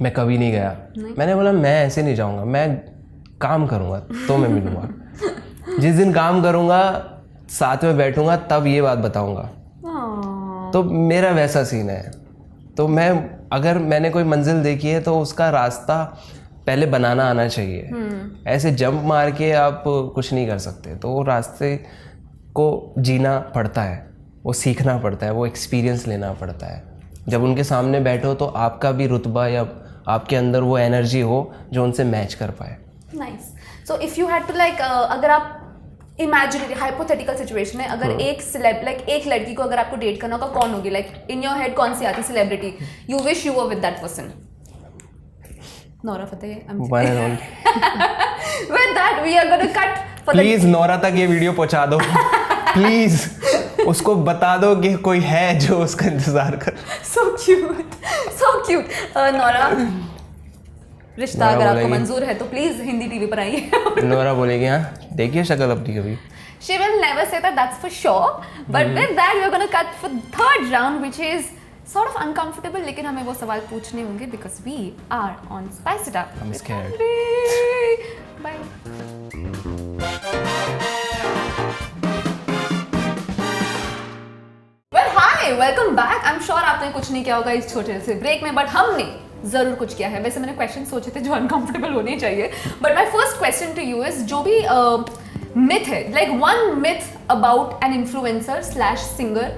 Speaker 3: मैं कभी नहीं गया। मैंने बोला मैं ऐसे नहीं जाऊँगा, मैं काम करूँगा तो मैं मिलूँगा। जिस दिन काम करूँगा, साथ में बैठूंगा, तब ये बात बताऊंगा। तो मेरा वैसा सीन है। तो अगर मैंने कोई मंजिल देखी है तो उसका रास्ता पहले बनाना आना चाहिए। ऐसे जंप मार के आप कुछ नहीं कर सकते। तो वो रास्ते को जीना पड़ता है, वो सीखना पड़ता है, वो एक्सपीरियंस लेना पड़ता है। जब उनके सामने बैठो तो आपका भी रुतबा या आपके अंदर वो एनर्जी हो जो उनसे मैच कर पाए।
Speaker 2: Nice. So if you had to like, अगर आप इमेजिनरी हाइपोथेटिकल सिचुएशन है, अगर एक एक लड़की को अगर आपको डेट करना होगा, कौन होगी? लाइक इन योर हेड कौन सी आती celebrity you wish you were with that person? Nora Fatehi.
Speaker 3: One and only.
Speaker 2: With that we are going to cut for
Speaker 3: please Nora तक ये वीडियो पहुंचा दो प्लीज। उसको बता दो कि कोई है जो उसका इंतजार कर।
Speaker 2: So cute, so cute. Nora, रिश्ता अगर आपको मंजूर है तो प्लीज हिंदी टीवी पर आइए।
Speaker 3: नोरा बोलेगी हाँ देखिए शक्ल अपनी कभी।
Speaker 2: She will never say that, that's for sure. But with that we are going to cut for third round, which is sort of uncomfortable, लेकिन हमें वो सवाल पूछने होंगे because we are on Spice It Up.
Speaker 3: I'm scared.
Speaker 2: Bye. Well, hi, welcome back. I'm sure आपने कुछ नहीं किया होगा इस छोटे से ब्रेक में, बट हमने जरूर कुछ किया है। वैसे मैंने क्वेश्चन सोचे थे जो अनकंफर्टेबल होने चाहिए, but my first question to you is, जो भी मिथ है, like one myth about an influencer slash singer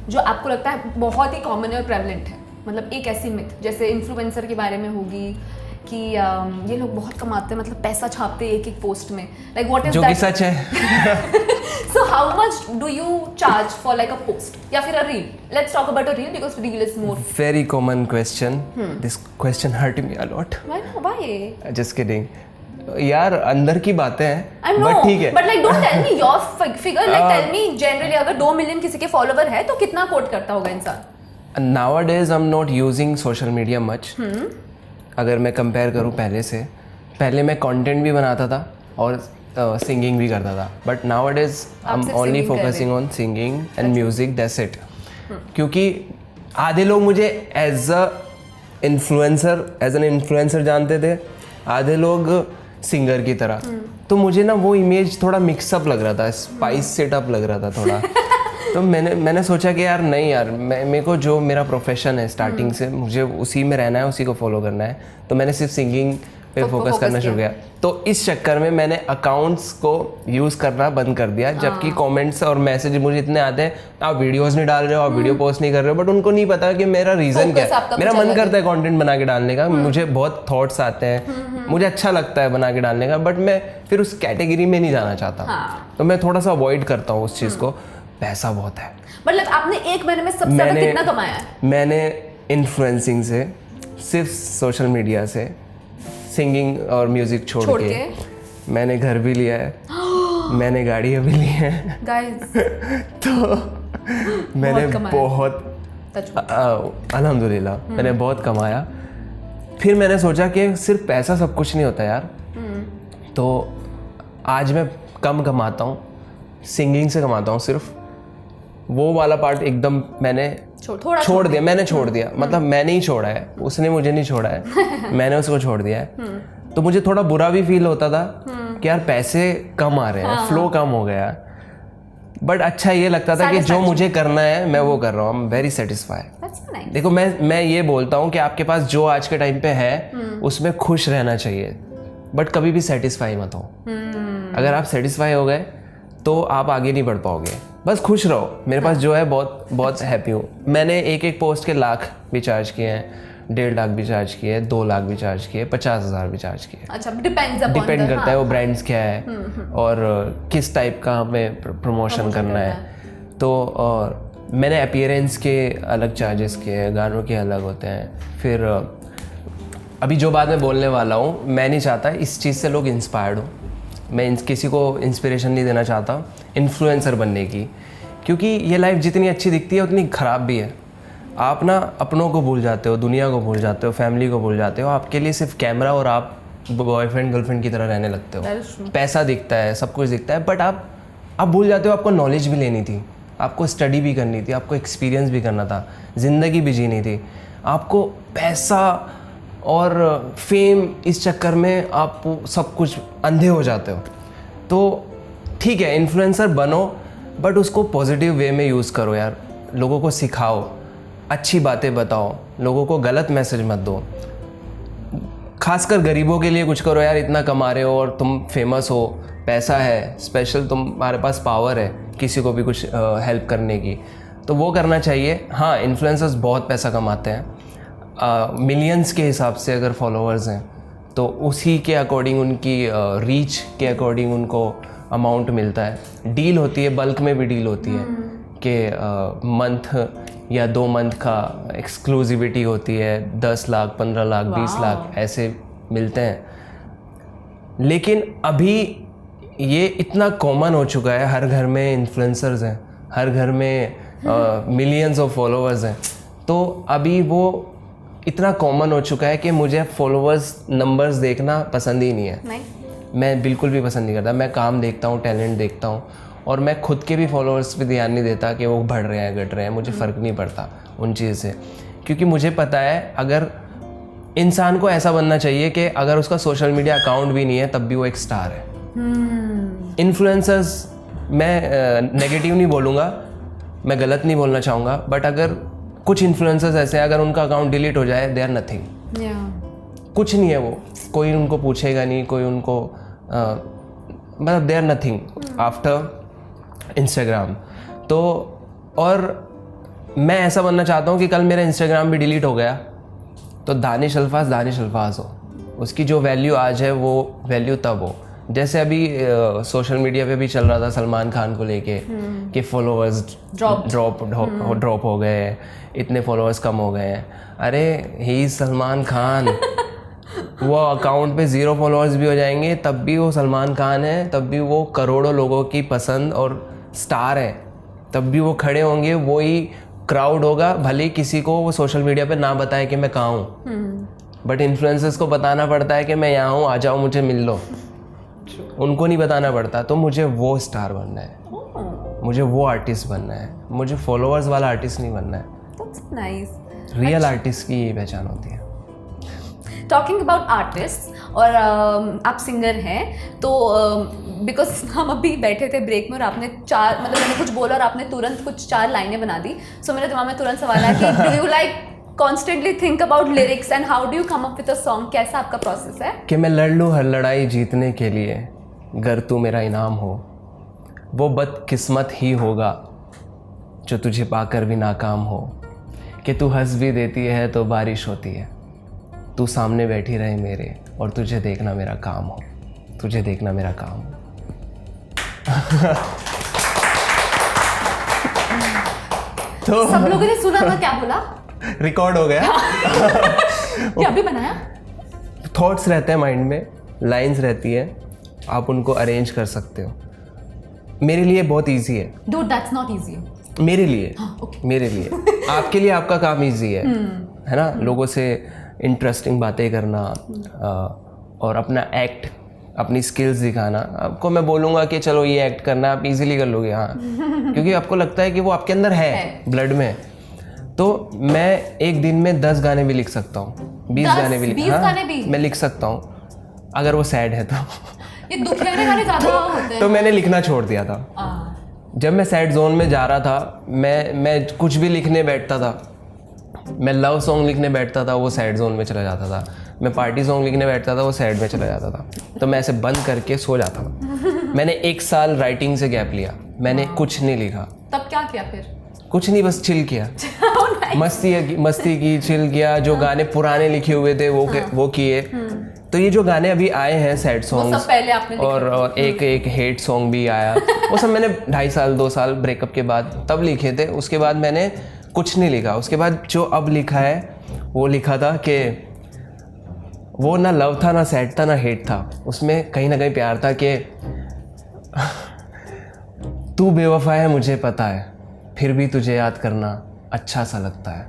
Speaker 2: जो आपको लगता है बहुत ही कॉमन और प्रेवलेंट है। मतलब एक ऐसी मिथ जैसे इन्फ्लुएंसर के बारे में होगी कि ये लोग बहुत कमाते हैं, मतलब पैसा छापते हैं एक एक पोस्ट में, लाइक व्हाट इज दैट?
Speaker 3: जो कि सच है।
Speaker 2: So how much do you charge for like a post या फिर a reel? Let's talk about a reel because reel is more.
Speaker 3: Very common question. This question hurt me a lot.
Speaker 2: Why?
Speaker 3: Just kidding. यार अंदर की बातें हैं,
Speaker 2: I know,
Speaker 3: but ठीक है।
Speaker 2: But like don't tell me your figure. Like tell me generally अगर 2 मिलियन किसी के फॉलोवर है तो कितना कोट करता होगा इंसान?
Speaker 3: Nowadays I'm not using social media much. अगर मैं कंपेयर करूँ पहले से, पहले मैं कंटेंट भी बनाता था और सिंगिंग भी करता था, but nowadays I am only focusing on singing and music, that's it. क्योंकि आधे लोग मुझे एज एन इन्फ्लुएंसर जानते थे, आधे लोग सिंगर की तरह। तो मुझे ना वो इमेज थोड़ा मिक्सअप लग रहा था, स्पाइस सेटअप लग रहा था थोड़ा। तो मैंने सोचा कि यार नहीं यार, मेरे को जो मेरा प्रोफेशन है स्टार्टिंग से, मुझे उसी में रहना है, उसी को फॉलो करना है। तो मैंने सिर्फ सिंगिंग पे फोकस करना शुरू किया। तो इस चक्कर में मैंने अकाउंट्स को यूज़ करना बंद कर दिया, जबकि कमेंट्स और मैसेज मुझे इतने आते हैं, आप वीडियोस नहीं डाल रहे हो, आप वीडियो पोस्ट नहीं कर रहे हो, बट उनको नहीं पता कि मेरा रीज़न क्या है। मेरा मन करता है कंटेंट बना के डालने का, मुझे बहुत थॉट्स आते हैं, मुझे अच्छा लगता है बना के डालने का, बट मैं फिर उस कैटेगरी में नहीं जाना चाहता। तो मैं थोड़ा सा अवॉइड करता हूँ उस चीज़ को। पैसा बहुत है।
Speaker 2: मतलब आपने एक महीने में सबसे ज़्यादा कितना कमाया है?
Speaker 3: मैंने इन्फ्लुएंसिंग से, सिर्फ सोशल मीडिया से, सिंगिंग और म्यूजिक छोड़ के मैंने घर भी लिया है, मैंने गाड़ियाँ भी ली हैं
Speaker 2: गाइस।
Speaker 3: तो मैंने बहुत अल्हम्दुलिल्लाह मैंने बहुत कमाया। फिर मैंने सोचा कि सिर्फ पैसा सब कुछ नहीं होता यार। तो आज मैं कम कमाता हूँ, सिंगिंग से कमाता हूँ सिर्फ। वो वाला पार्ट एकदम मैंने छोड़ दिया। मैंने छोड़ दिया, मतलब मैंने ही छोड़ा है, उसने मुझे नहीं छोड़ा है, मैंने उसको छोड़ दिया है। तो मुझे थोड़ा बुरा भी फील होता था कि यार पैसे कम आ रहे हैं, फ्लो कम हो गया, बट अच्छा ये लगता था कि जो मुझे करना है मैं वो कर रहा हूँ। Very satisfy. देखो मैं ये बोलता हूँ कि आपके पास जो आज के टाइम पे है उसमें खुश रहना चाहिए, बट कभी भी सेटिस्फाई मत हो। अगर आप सेटिस्फाई हो गए तो आप आगे नहीं बढ़ पाओगे। बस खुश रहो। मेरे पास जो है बहुत हैप्पी हूँ। मैंने एक पोस्ट के लाख भी चार्ज किए हैं, 1.5 लाख भी चार्ज किए, 2 लाख भी चार्ज किए, 50,000 भी चार्ज किए।
Speaker 2: अच्छा, डिपेंड
Speaker 3: करता है वो ब्रांड्स क्या है और किस टाइप का हमें प्रमोशन करना है। तो और मैंने अपीयरेंस के अलग चार्जेस किए, गानों के अलग होते हैं। फिर अभी जो बात मैं बोलने वाला हूँ, मैं नहीं चाहता इस चीज़ से लोग इंस्पायर्ड हो। मैं किसी को इंस्पिरेशन नहीं देना चाहता इन्फ्लुएंसर बनने की, क्योंकि ये लाइफ जितनी अच्छी दिखती है उतनी ख़राब भी है। आप ना अपनों को भूल जाते हो, दुनिया को भूल जाते हो, फैमिली को भूल जाते हो। आपके लिए सिर्फ कैमरा और आप बॉयफ्रेंड गर्लफ्रेंड की तरह रहने लगते हो। पैसा दिखता है, सब कुछ दिखता है, बट आप भूल जाते हो आपको नॉलेज भी लेनी थी, आपको स्टडी भी करनी थी, आपको एक्सपीरियंस भी करना था, ज़िंदगी भी जीनी थी। आपको पैसा और फेम इस चक्कर में आप सब कुछ अंधे हो जाते हो। तो ठीक है इन्फ्लुएंसर बनो, बट उसको पॉजिटिव वे में यूज़ करो यार। लोगों को सिखाओ, अच्छी बातें बताओ, लोगों को गलत मैसेज मत दो। खासकर गरीबों के लिए कुछ करो यार, इतना कमा रहे हो और तुम फेमस हो, पैसा है, स्पेशल तुम्हारे पास पावर है किसी को भी कुछ हेल्प करने की, तो वो करना चाहिए। हाँ, इन्फ्लुएंसर्स बहुत पैसा कमाते हैं, मिलियंस के हिसाब से अगर फॉलोअर्स हैं तो उसी के अकॉर्डिंग, उनकी रीच के अकॉर्डिंग उनको अमाउंट मिलता है। डील होती है, बल्क में भी डील होती है कि मंथ या 2 मंथ का एक्सक्लूसिविटी होती है, 10 लाख, 15 लाख, 20 लाख ऐसे मिलते हैं। लेकिन अभी ये इतना कॉमन हो चुका है, हर घर में इन्फ्लुएंसर्स हैं, हर घर में मिलियंस ऑफ फॉलोअर्स हैं, तो अभी वो इतना कॉमन हो चुका है कि मुझे फॉलोअर्स नंबर्स देखना पसंद ही नहीं है।
Speaker 2: नहीं,
Speaker 3: मैं बिल्कुल भी पसंद नहीं करता। मैं काम देखता हूँ, टैलेंट देखता हूँ, और मैं खुद के भी फॉलोअर्स पे ध्यान नहीं देता कि वो बढ़ रहे हैं घट रहे हैं, मुझे फ़र्क नहीं पड़ता उन चीज़ से, क्योंकि मुझे पता है अगर इंसान को ऐसा बनना चाहिए कि अगर उसका सोशल मीडिया अकाउंट भी नहीं है तब भी वो एक स्टार है। इन्फ्लुएंसर्स, मैं नेगेटिव नहीं बोलूँगा, मैं गलत नहीं बोलना चाहूँगा, बट अगर कुछ इन्फ्लुएंसर्स ऐसे हैं, अगर उनका अकाउंट डिलीट हो जाए, दे आर नथिंग, कुछ नहीं है वो, कोई उनको पूछेगा नहीं, कोई उनको मतलब they are nothing after Instagram. तो और मैं ऐसा बनना चाहता हूँ कि कल मेरा इंस्टाग्राम भी डिलीट हो गया तो दानिश अल्फाज हो, उसकी जो वैल्यू आज है वो वैल्यू तब हो। जैसे अभी सोशल मीडिया पे भी चल रहा था सलमान खान को लेके कि फॉलोअर्स ड्रॉप हो गए, इतने फॉलोअर्स कम हो गए हैं। अरे ही सलमान खान वो अकाउंट पे 0 फॉलोअर्स भी हो जाएंगे तब भी वो सलमान खान है, तब भी वो करोड़ों लोगों की पसंद और स्टार है, तब भी वो खड़े होंगे, वही क्राउड होगा, भले किसी को वो सोशल मीडिया पे ना बताए कि मैं कहाँ हूँ, बट इन्फ्लुएंसर्स को बताना पड़ता है कि मैं यहाँ हूँ, आ जाओ मुझे मिल लो, उनको नहीं बताना पड़ता। तो मुझे वो स्टार बनना है, मुझे वो आर्टिस्ट बनना है, मुझे फॉलोअर्स वाला आर्टिस्ट नहीं बनना है।
Speaker 2: नाइस।
Speaker 3: रियल आर्टिस्ट की यही पहचान होती है।
Speaker 2: टॉकिंग अबाउट आर्टिस्ट, और आप सिंगर हैं, तो बिकॉज हम अभी बैठे थे ब्रेक में और आपने मतलब मैंने कुछ बोला और आपने तुरंत कुछ 4 लाइनें बना दी, सो मेरे दिमाग में तुरंत सवाल है कि do you like constantly think about lyrics and how do you come up with a song? कैसा आपका प्रोसेस है?
Speaker 3: कि मैं लड़ लूँ हर लड़ाई जीतने के लिए, गर तू मेरा इनाम हो, वो बदकिस्मत ही होगा जो तुझे पाकर भी नाकाम हो, कि तू हंस भी देती है तो बारिश होती है, तू सामने बैठी रहे मेरे और तुझे देखना मेरा काम हो, तुझे देखना मेरा काम हो। तो
Speaker 2: सब लोगों ने सुना मैं क्या बोला?
Speaker 3: रिकॉर्ड हो गया।
Speaker 2: क्या अभी बनाया?
Speaker 3: थॉट्स रहते हैं माइंड में, लाइंस रहती है, आप उनको अरेंज कर सकते हो। मेरे लिए बहुत इजी है।
Speaker 2: Dude, that's not easy.
Speaker 3: मेरे लिए,
Speaker 2: okay.
Speaker 3: मेरे लिए, आपके लिए आपका काम इजी है ना, लोगों से इंटरेस्टिंग बातें करना और अपना एक्ट, अपनी स्किल्स दिखाना। आपको मैं बोलूँगा कि चलो ये एक्ट करना, आप इजीली कर लोगे, हाँ, क्योंकि आपको लगता है कि वो आपके अंदर है, ब्लड में। तो मैं एक दिन में 10 गाने भी लिख सकता हूँ, 20 गाने भी, हाँ, मैं लिख सकता हूँ अगर वो सैड है तो।
Speaker 2: ये दुखियाने गाने ज़्यादा होते हैं।
Speaker 3: तो मैंने लिखना छोड़ दिया था। जब मैं सैड जोन में जा रहा था, मैं कुछ भी लिखने बैठता था, मैं लव सॉन्ग लिखने बैठता था, वो सैड जोन में चला जाता था, मैं पार्टी सॉन्ग लिखने बैठता था, वो सैड में चला जाता था, तो मैं ऐसे बंद करके सो जाता था। मैंने 1 साल राइटिंग से गैप लिया, मैंने कुछ नहीं लिखा।
Speaker 2: तब क्या किया फिर?
Speaker 3: कुछ नहीं, बस चिल किया। मस्ती की, चिल किया, जो गाने पुराने लिखे हुए थे वो किए। तो ये जो गाने अभी आए हैं सैड सॉन्ग्स, और एक हेट सॉन्ग भी आया, वो सब मैंने 2.5 साल 2 साल ब्रेकअप के बाद तब लिखे थे। उसके बाद मैंने कुछ नहीं लिखा। उसके बाद जो अब लिखा है वो लिखा था कि वो ना लव था, ना सैड था, ना हेट था, उसमें कहीं ना कहीं प्यार था कि तू बेवफा है मुझे पता है, फिर भी तुझे याद करना अच्छा सा लगता है।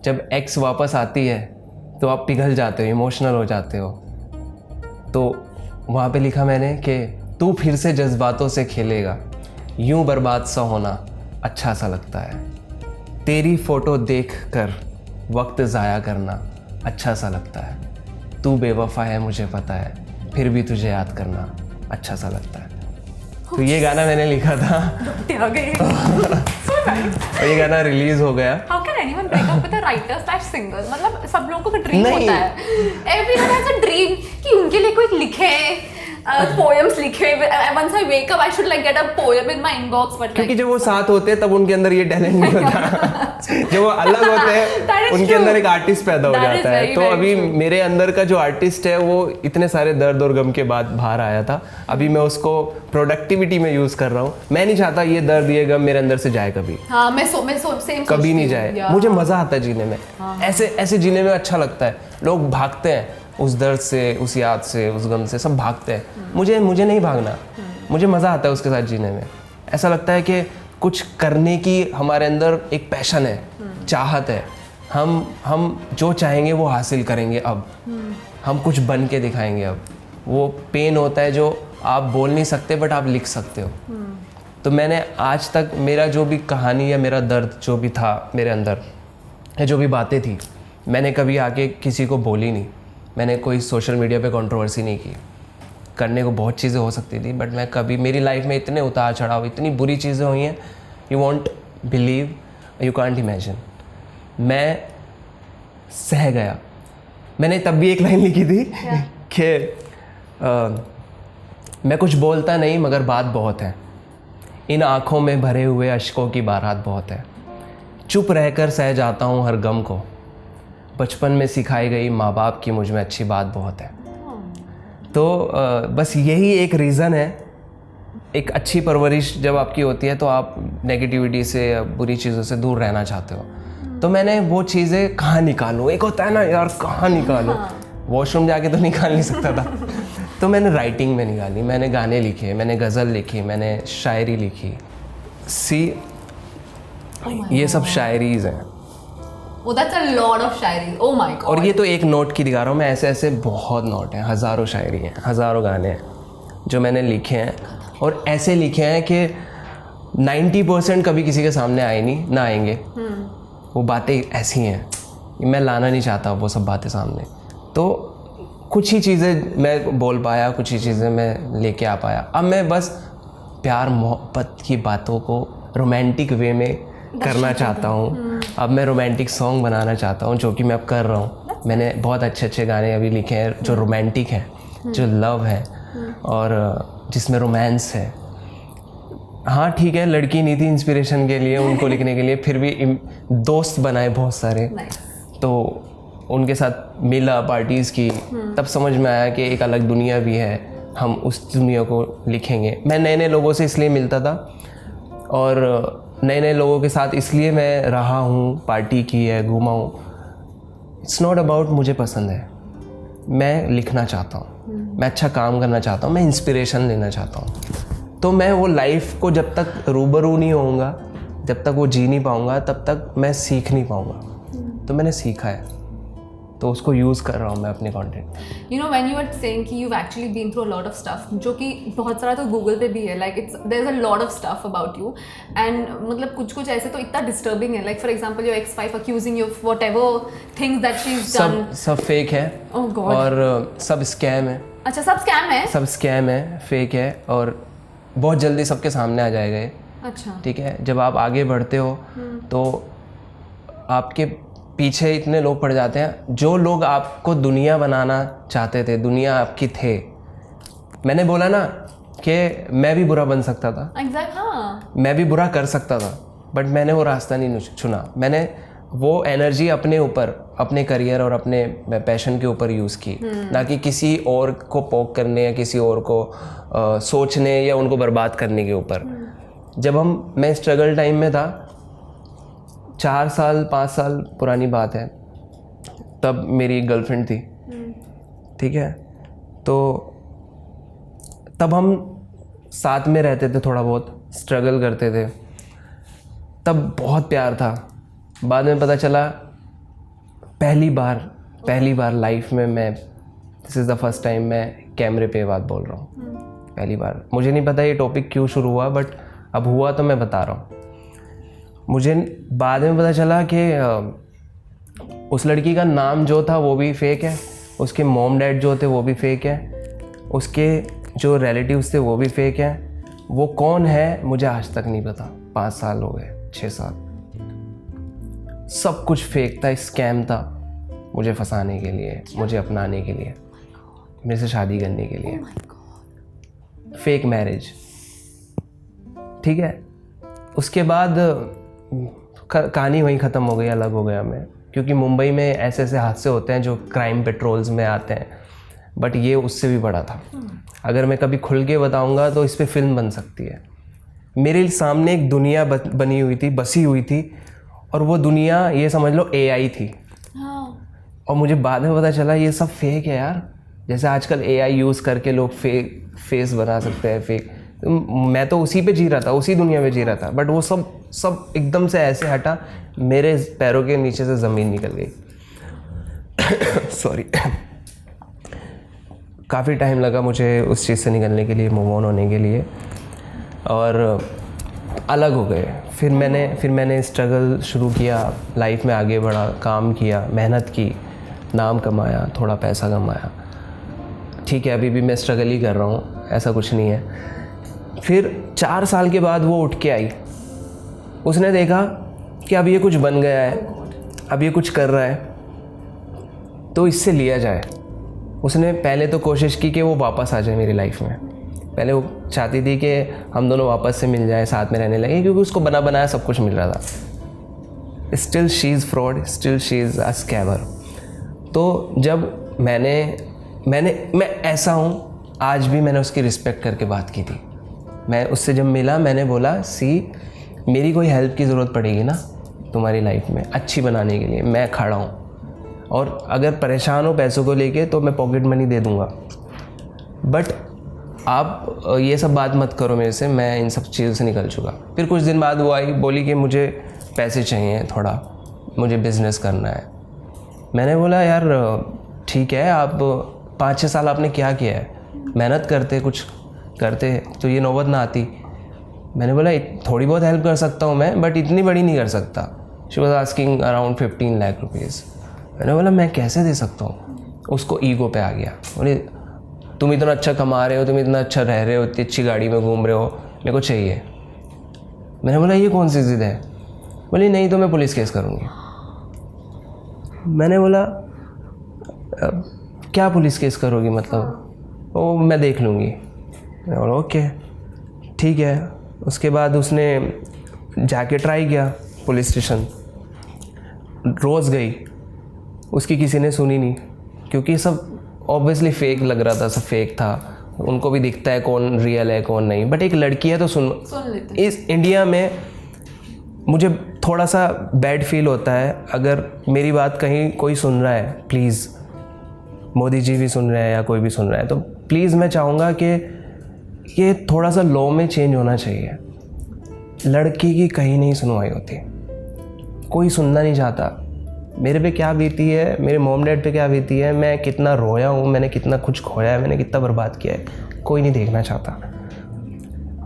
Speaker 3: जब एक्स वापस आती है तो आप पिघल जाते हो, इमोशनल हो जाते हो। तो वहाँ पे लिखा मैंने कि तू फिर से जज्बातों से खेलेगा, यूं बर्बाद सा होना अच्छा सा लगता है। तेरी फ़ोटो देख कर वक्त ज़ाया करना अच्छा सा लगता है। तू बेवफा है मुझे पता है, फिर भी तुझे याद करना अच्छा सा लगता है। तो ये गाना मैंने लिखा था। और ये गाना रिलीज हो गया।
Speaker 2: How can anyone break up with a writer slash singer? मतलब सब लोगों का ड्रीम
Speaker 3: नहीं।
Speaker 2: होता है। Everyone has a dream कि उनके लिए कोई लिखे, poems लिखे। Once I wake up, I should like get a poem in my inbox, but
Speaker 3: क्योंकि
Speaker 2: like
Speaker 3: जब वो साथ होते हैं तब उनके अंदर ये टैलेंट नहीं होता। जब वो अलग होते
Speaker 2: That
Speaker 3: हैं
Speaker 2: is
Speaker 3: उनके
Speaker 2: true.
Speaker 3: अंदर एक आर्टिस्ट पैदा हो
Speaker 2: That is
Speaker 3: जाता है।
Speaker 2: very,
Speaker 3: तो
Speaker 2: very
Speaker 3: अभी
Speaker 2: true.
Speaker 3: मेरे अंदर का जो आर्टिस्ट है वो इतने सारे दर्द और गम के बाद बाहर आया था। अभी मैं उसको प्रोडक्टिविटी में यूज कर रहा हूँ। मैं नहीं चाहता ये दर्द ये गम मेरे अंदर से जाए कभी,
Speaker 2: हाँ मैं सेम
Speaker 3: कभी नहीं जाए। मुझे मजा आता है जीने में, ऐसे जीने में अच्छा लगता है। लोग भागते हैं उस दर्द से, उस याद से, उस गम से, सब भागते हैं। मुझे नहीं भागना, मुझे मज़ा आता है उसके साथ जीने में। ऐसा लगता है कि कुछ करने की हमारे अंदर एक पैशन है, चाहत है। हम जो चाहेंगे वो हासिल करेंगे। अब हम कुछ बन के दिखाएंगे। अब वो पेन होता है जो आप बोल नहीं सकते बट आप लिख सकते हो। तो मैंने आज तक मेरा जो भी कहानी या मेरा दर्द जो भी था मेरे अंदर या जो भी बातें थी, मैंने कभी आके किसी को बोली नहीं। मैंने कोई सोशल मीडिया पे कंट्रोवर्सी नहीं की। करने को बहुत चीज़ें हो सकती थी बट मैं कभी, मेरी लाइफ में इतने उतार चढ़ाव, इतनी बुरी चीज़ें हुई हैं, you won't believe, you can't imagine. मैं सह गया। मैंने तब भी एक लाइन लिखी थी कि मैं कुछ बोलता नहीं मगर बात बहुत है, इन आँखों में भरे हुए अश्कों की बारात बहुत है, चुप रहकर सह जाता हूँ हर गम को, बचपन में सिखाई गई माँ बाप की मुझ में अच्छी बात बहुत है। तो बस यही एक रीज़न है। एक अच्छी परवरिश जब आपकी होती है तो आप नेगेटिविटी से, बुरी चीज़ों से दूर रहना चाहते हो। तो मैंने वो चीज़ें कहाँ निकालूँ, एक होता है ना यार कहाँ निकालूँ, वॉशरूम जाके तो निकाल नहीं सकता था। तो मैंने राइटिंग में निकाली, मैंने गाने लिखे, मैंने गज़ल लिखी, मैंने शायरी लिखी। ये सब शायरीज़ हैं।
Speaker 2: Oh, that's a lot of Shayari. Oh my God।
Speaker 3: और ये तो एक नोट की दिखा रहा हूँ मैं, ऐसे बहुत नोट हैं, हज़ारों शायरी हैं, हज़ारों गाने हैं जो मैंने लिखे हैं। और ऐसे लिखे हैं कि 90% कभी किसी के सामने आए नहीं, ना आएंगे। वो बातें ऐसी हैं, मैं लाना नहीं चाहता वो सब बातें सामने। तो कुछ ही चीज़ें मैं बोल पाया, कुछ ही चीज़ें मैं लेके आ पाया। अब मैं बस प्यार मोहब्बत की बातों को रोमांटिक वे में करना चाहता हूँ। अब मैं रोमांटिक सॉन्ग बनाना चाहता हूँ, जो कि मैं अब कर रहा हूँ। मैंने बहुत अच्छे गाने अभी लिखे हैं जो रोमांटिक हैं, जो लव है और जिसमें रोमांस है। हाँ ठीक है, लड़की नहीं थी इंस्पिरेशन के लिए उनको लिखने के लिए, फिर भी दोस्त बनाए बहुत सारे। तो उनके साथ मिला, पार्टीज़ की, तब समझ में आया कि एक अलग दुनिया भी है, हम उस दुनिया को लिखेंगे। मैं नए लोगों से इसलिए मिलता था और नए लोगों के साथ इसलिए मैं रहा हूँ, पार्टी की है, घूमा हूँ। इट्स नॉट अबाउट मुझे पसंद है, मैं लिखना चाहता हूँ, मैं अच्छा काम करना चाहता हूँ, मैं इंस्पिरेशन लेना चाहता हूँ। तो मैं वो लाइफ को जब तक रूबरू नहीं होऊंगा, जब तक वो जी नहीं पाऊँगा, तब तक मैं सीख नहीं पाऊँगा। तो मैंने सीखा है, तो उसको यूज़ कर रहा हूँ मैं अपने content.
Speaker 2: You know, when you were saying कि you've actually been through a lot of stuff, जो कि बहुत सारा तो गूगल पे भी है, like there's a lot of stuff about you, and मतलब कुछ ऐसे तो इतना disturbing है, like for example your ex-wife accusing you of whatever things that she's done।
Speaker 3: सब फेक है।
Speaker 2: Oh God।
Speaker 3: और सब स्कैम है।
Speaker 2: अच्छा, सब स्कैम है? सब
Speaker 3: स्कैम है, फेक है और बहुत जल्दी सबके सामने आ जाएगा ये।
Speaker 2: अच्छा
Speaker 3: ठीक है, जब आप आगे बढ़ते हो तो आपके पीछे इतने लोग पड़ जाते हैं। जो लोग आपको दुनिया बनाना चाहते थे, दुनिया आपकी थे। मैंने बोला ना कि मैं भी बुरा बन सकता था।
Speaker 2: Exactly, हाँ।
Speaker 3: मैं भी बुरा कर सकता था, बट मैंने वो रास्ता नहीं चुना। मैंने वो एनर्जी अपने ऊपर, अपने करियर और अपने पैशन के ऊपर यूज़ की, ना कि किसी और को पोक करने या किसी और को सोचने या उनको बर्बाद करने के ऊपर। जब मैं स्ट्रगल टाइम में था, 4 साल 5 साल पुरानी बात है, तब मेरी गर्लफ्रेंड थी। ठीक है, तो तब हम साथ में रहते थे, थोड़ा बहुत स्ट्रगल करते थे, तब बहुत प्यार था। बाद में पता चला, पहली बार लाइफ में मैं, this is the first time मैं कैमरे पे बात बोल रहा हूँ। पहली बार। मुझे नहीं पता ये टॉपिक क्यों शुरू हुआ, बट अब हुआ तो मैं बता रहा हूँ। मुझे बाद में पता चला कि उस लड़की का नाम जो था वो भी फेक है, उसके मॉम डैड जो थे वो भी फेक है, उसके जो रिलेटिव्स थे वो भी फेक हैं। वो कौन है मुझे आज तक नहीं पता। 5 साल हो गए, 6 साल। सब कुछ फेक था, स्कैम था, मुझे फंसाने के लिए, मुझे अपनाने के लिए, मेरे से शादी करने के लिए, फेक मैरिज। ठीक है, उसके बाद कहानी वहीं ख़त्म हो गई, अलग हो गया मैं, क्योंकि मुंबई में ऐसे ऐसे हादसे होते हैं जो क्राइम पेट्रोल्स में आते हैं, बट ये उससे भी बड़ा था। अगर मैं कभी खुल के बताऊंगा तो इस पे फिल्म बन सकती है। मेरे सामने एक दुनिया बनी हुई थी, बसी हुई थी, और वो दुनिया ये समझ लो AI थी। और मुझे बाद में पता चला ये सब फेक है यार। जैसे आजकल AI यूज़ करके लोग फेस बना सकते हैं फेक, मैं तो उसी पे जी रहा था, उसी दुनिया में जी रहा था, बट वो सब एकदम से ऐसे हटा, मेरे पैरों के नीचे से ज़मीन निकल गई। सॉरी। काफ़ी टाइम लगा मुझे उस चीज़ से निकलने के लिए, मूव ऑन होने के लिए, और अलग हो गए। फिर मैंने स्ट्रगल शुरू किया, लाइफ में आगे बढ़ा, काम किया, मेहनत की, नाम कमाया, थोड़ा पैसा कमाया। ठीक है, अभी भी मैं स्ट्रगल ही कर रहा हूँ, ऐसा कुछ नहीं है। फिर 4 साल के बाद वो उठ के आई, उसने देखा कि अब ये कुछ बन गया है, अब ये कुछ कर रहा है, तो इससे लिया जाए। उसने पहले तो कोशिश की कि वो वापस आ जाए मेरी लाइफ में। पहले वो चाहती थी कि हम दोनों वापस से मिल जाए, साथ में रहने लगे, क्योंकि उसको बना बनाया सब कुछ मिल रहा था। Still she is fraud, still she is a scammer. तो जब मैं ऐसा हूँ, आज भी मैंने उसकी रिस्पेक्ट करके बात की थी। मैं उससे जब मिला, मैंने बोला, सी मेरी कोई हेल्प की ज़रूरत पड़ेगी ना तुम्हारी लाइफ में अच्छी बनाने के लिए, मैं खड़ा हूँ, और अगर परेशान हो पैसों को लेके तो मैं पॉकेट मनी दे दूँगा, बट आप ये सब बात मत करो मेरे से, मैं इन सब चीज़ों से निकल चुका। फिर कुछ दिन बाद वो आई, बोली कि मुझे पैसे चाहिए थोड़ा, मुझे बिज़नेस करना है। मैंने बोला यार ठीक है, आप 5-6 साल आपने क्या किया है, मेहनत करते, कुछ करते तो ये नौबत ना आती। मैंने बोला थोड़ी बहुत हेल्प कर सकता हूँ मैं, बट इतनी बड़ी नहीं कर सकता। She was asking around 15 lakh rupees. मैंने बोला मैं कैसे दे सकता हूँ। उसको ईगो पे आ गया, बोले तुम इतना अच्छा कमा रहे हो, तुम इतना अच्छा रह रहे हो, इतनी अच्छी गाड़ी में घूम रहे हो, मेरे को चाहिए। मैंने बोला ये कौन सी ज़िद है। बोली नहीं तो मैं पुलिस केस करूँगी। मैंने बोला क्या पुलिस केस करोगी, मतलब वो मैं देख लूँगी। मैंने बोला ओके ठीक है। उसके बाद उसने जाके ट्राई किया पुलिस स्टेशन, रोज़ गई, उसकी किसी ने सुनी नहीं, क्योंकि सब ऑब्वियसली फेक लग रहा था, सब फेक था। उनको भी दिखता है कौन रियल है कौन नहीं, बट एक लड़की है तो सुन लेते। इस इंडिया में मुझे थोड़ा सा बैड फील होता है अगर मेरी बात कहीं कोई सुन रहा है, प्लीज़ मोदी जी भी सुन रहे हैं या कोई भी सुन रहा है, तो प्लीज़ मैं चाहूँगा कि ये थोड़ा सा लॉ में चेंज होना चाहिए। लड़की की कहीं नहीं सुनवाई होती, कोई सुनना नहीं चाहता। मेरे पे क्या बीती है, मेरे मॉम डैड पे क्या बीती है, मैं कितना रोया हूँ, मैंने कितना कुछ खोया है, मैंने कितना बर्बाद किया है, कोई नहीं देखना चाहता।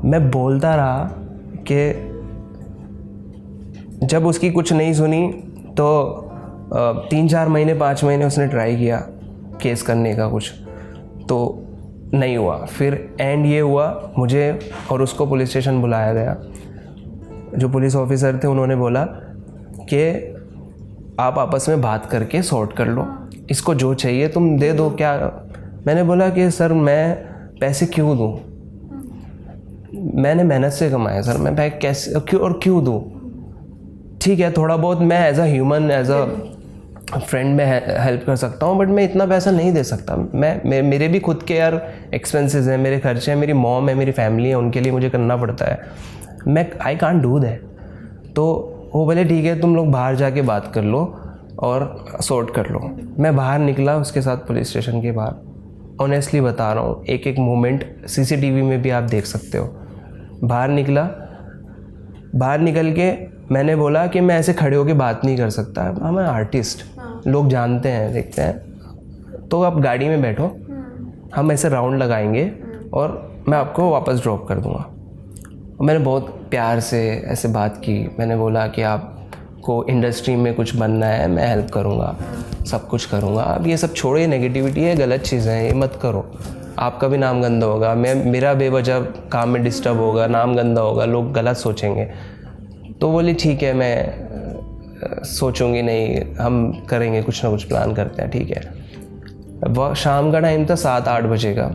Speaker 3: मैं बोलता रहा कि जब उसकी कुछ नहीं सुनी तो 3-4 महीने 5 महीने उसने ट्राई किया केस करने का, कुछ तो नहीं हुआ। फिर एंड ये हुआ, मुझे और उसको पुलिस स्टेशन बुलाया गया। जो पुलिस ऑफिसर थे उन्होंने बोला कि आप आपस में बात करके सॉर्ट कर लो, इसको जो चाहिए तुम दे दो। क्या? मैंने बोला कि सर मैं पैसे क्यों दूँ, मैंने मेहनत से कमाया सर, मैं पैसे कैसे क्यों दूँ। ठीक है थोड़ा बहुत मैं as a human, as a friend में हेल्प कर सकता हूँ, बट मैं इतना पैसा नहीं दे सकता। मेरे भी खुद के यार एक्सपेंसेस हैं, मेरे खर्चे हैं, मेरी मॉम है, मेरी फैमिली है, उनके लिए मुझे करना पड़ता है। मैं आई कांट डू दैट। तो वो बोले ठीक है तुम लोग बाहर जाके बात कर लो और सॉर्ट कर लो। मैं बाहर निकला उसके साथ पुलिस स्टेशन के बाहर, ऑनेस्टली बता रहा हूँ, एक एक मोमेंट CCTV में भी आप देख सकते हो। बाहर निकला, बाहर निकल के मैंने बोला कि मैं ऐसे खड़े होकर बात नहीं कर सकता, हम आर्टिस्ट, लोग जानते हैं देखते हैं, तो आप गाड़ी में बैठो, हम ऐसे राउंड लगाएंगे और मैं आपको वापस ड्रॉप कर दूँगा। मैंने बहुत प्यार से ऐसे बात की, मैंने बोला कि आपको इंडस्ट्री में कुछ बनना है, मैं हेल्प करूँगा, सब कुछ करूँगा। अब ये सब छोड़िए, नेगेटिविटी है, गलत चीज़ें हैं, ये मत करो, आपका भी नाम गंदा होगा, मेरा बेवजह काम में डिस्टर्ब होगा, नाम गंदा होगा, लोग गलत सोचेंगे। तो बोली ठीक है, मैं सोचूंगी नहीं, हम करेंगे, कुछ ना कुछ प्लान करते हैं, ठीक है। वह शाम का टाइम था, 7-8 बजे का।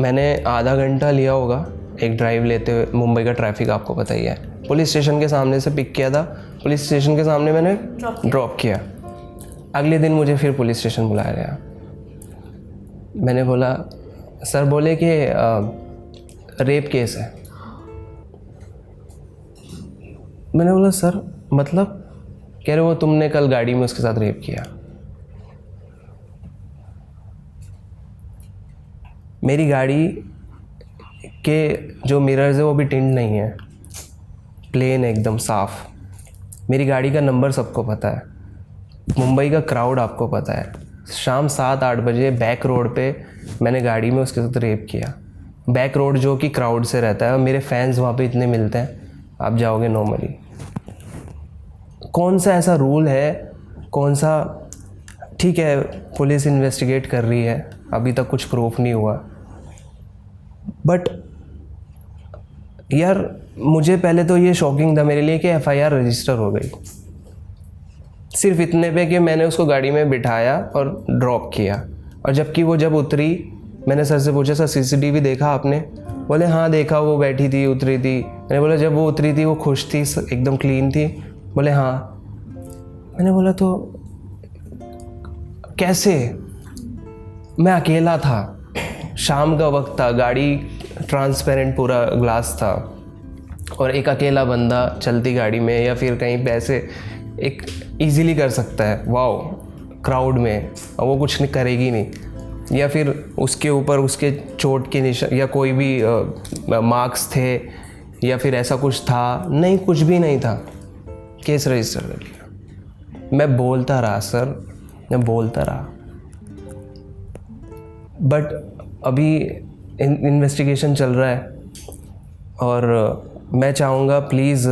Speaker 3: मैंने आधा घंटा लिया होगा एक ड्राइव लेते हुए। मुंबई का ट्रैफिक आपको पता ही है। पुलिस स्टेशन के सामने से पिक किया था, पुलिस स्टेशन के सामने मैंने ड्रॉप किया। अगले दिन मुझे फिर पुलिस स्टेशन बुलाया गया। मैंने बोला, सर बोले कि रेप केस है। मैंने बोला सर मतलब? कह रहे वो तुमने कल गाड़ी में उसके साथ रेप किया। मेरी गाड़ी के जो मिरर्स है वो भी टिंट नहीं है, प्लेन एकदम साफ। मेरी गाड़ी का नंबर सबको पता है, मुंबई का क्राउड आपको पता है। शाम 7-8 बजे बैक रोड पे मैंने गाड़ी में उसके साथ रेप किया। बैक रोड जो कि क्राउड से रहता है, और मेरे फैंस वहाँ पे इतने मिलते हैं, आप जाओगे नॉर्मली। कौन सा ऐसा रूल है, कौन सा? ठीक है, पुलिस इन्वेस्टिगेट कर रही है, अभी तक कुछ प्रूफ नहीं हुआ, बट यार मुझे पहले तो ये शॉकिंग था मेरे लिए कि एफआईआर रजिस्टर हो गई सिर्फ इतने पे कि मैंने उसको गाड़ी में बिठाया और ड्रॉप किया। और जबकि वो जब उतरी, मैंने सर से पूछा, सर सीसीटीवी देखा आपने? बोले हाँ देखा, वो बैठी थी, उतरी थी। मैंने बोला जब वो उतरी थी वो खुश थी, एकदम क्लीन थी? बोले हाँ। मैंने बोला तो कैसे? मैं अकेला था, शाम का वक्त था, गाड़ी ट्रांसपेरेंट पूरा ग्लास था, और एक अकेला बंदा चलती गाड़ी में या फिर कहीं पे ऐसे एक इजीली कर सकता है वाओ क्राउड में, और वो कुछ नहीं करेगी नहीं। या फिर उसके ऊपर उसके चोट के निशान या कोई भी मार्क्स थे या फिर ऐसा कुछ था? नहीं, कुछ भी नहीं था। केस रजिस्टर कर लिया। मैं बोलता रहा सर, मैं बोलता रहा, बट अभी इन्वेस्टिगेशन चल रहा है और मैं चाहूँगा प्लीज़,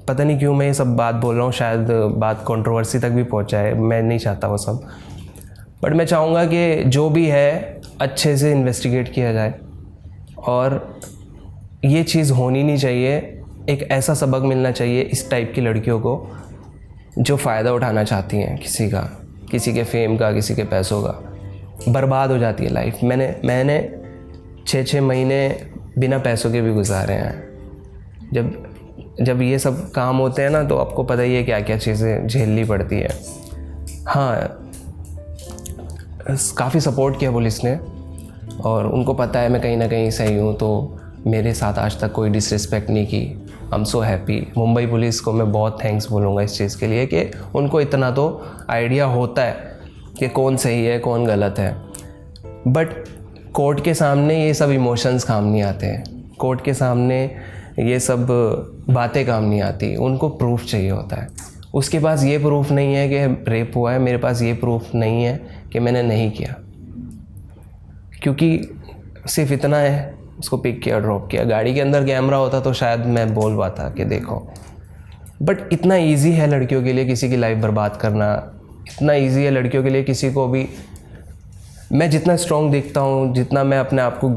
Speaker 3: पता नहीं क्यों मैं ये सब बात बोल रहा हूँ, शायद बात कंट्रोवर्सी तक भी पहुँचाए, मैं नहीं चाहता वो सब, बट मैं चाहूँगा कि जो भी है अच्छे से इन्वेस्टिगेट किया जाए और ये चीज़ होनी नहीं चाहिए। एक ऐसा सबक मिलना चाहिए इस टाइप की लड़कियों को जो फ़ायदा उठाना चाहती हैं किसी का, किसी के फेम का, किसी के पैसों का, बर्बाद हो जाती है लाइफ। मैंने 6-6 महीने बिना पैसों के भी गुजारे हैं। जब ये सब काम होते हैं ना, तो आपको पता ही है क्या क्या चीज़ें झेलनी पड़ती है। हाँ, काफ़ी सपोर्ट किया पुलिस ने, और उनको पता है मैं कहीं ना कहीं सही हूँ, तो मेरे साथ आज तक कोई डिसरिस्पेक्ट नहीं की। I am so happy. Mumbai police को मैं बहुत थैंक्स बोलूँगा इस चीज़ के लिए कि उनको इतना तो आइडिया होता है कि कौन सही है कौन गलत है। बट कोर्ट के सामने ये सब इमोशंस काम नहीं आते हैं, कोर्ट के सामने ये सब बातें काम नहीं आती, उनको प्रूफ चाहिए होता है। उसके पास ये प्रूफ नहीं है कि रेप हुआ है, मेरे पास ये प्रूफ नहीं है कि मैंने नहीं किया, क्योंकि सिर्फ इतना है, उसको पिक किया, ड्रॉप किया। गाड़ी के अंदर कैमरा होता तो शायद मैं बोल पाता कि देखो, बट इतना इजी है लड़कियों के लिए किसी की लाइफ बर्बाद करना, इतना इजी है लड़कियों के लिए किसी को भी। मैं जितना स्ट्रॉन्ग दिखता हूँ, जितना मैं अपने आप को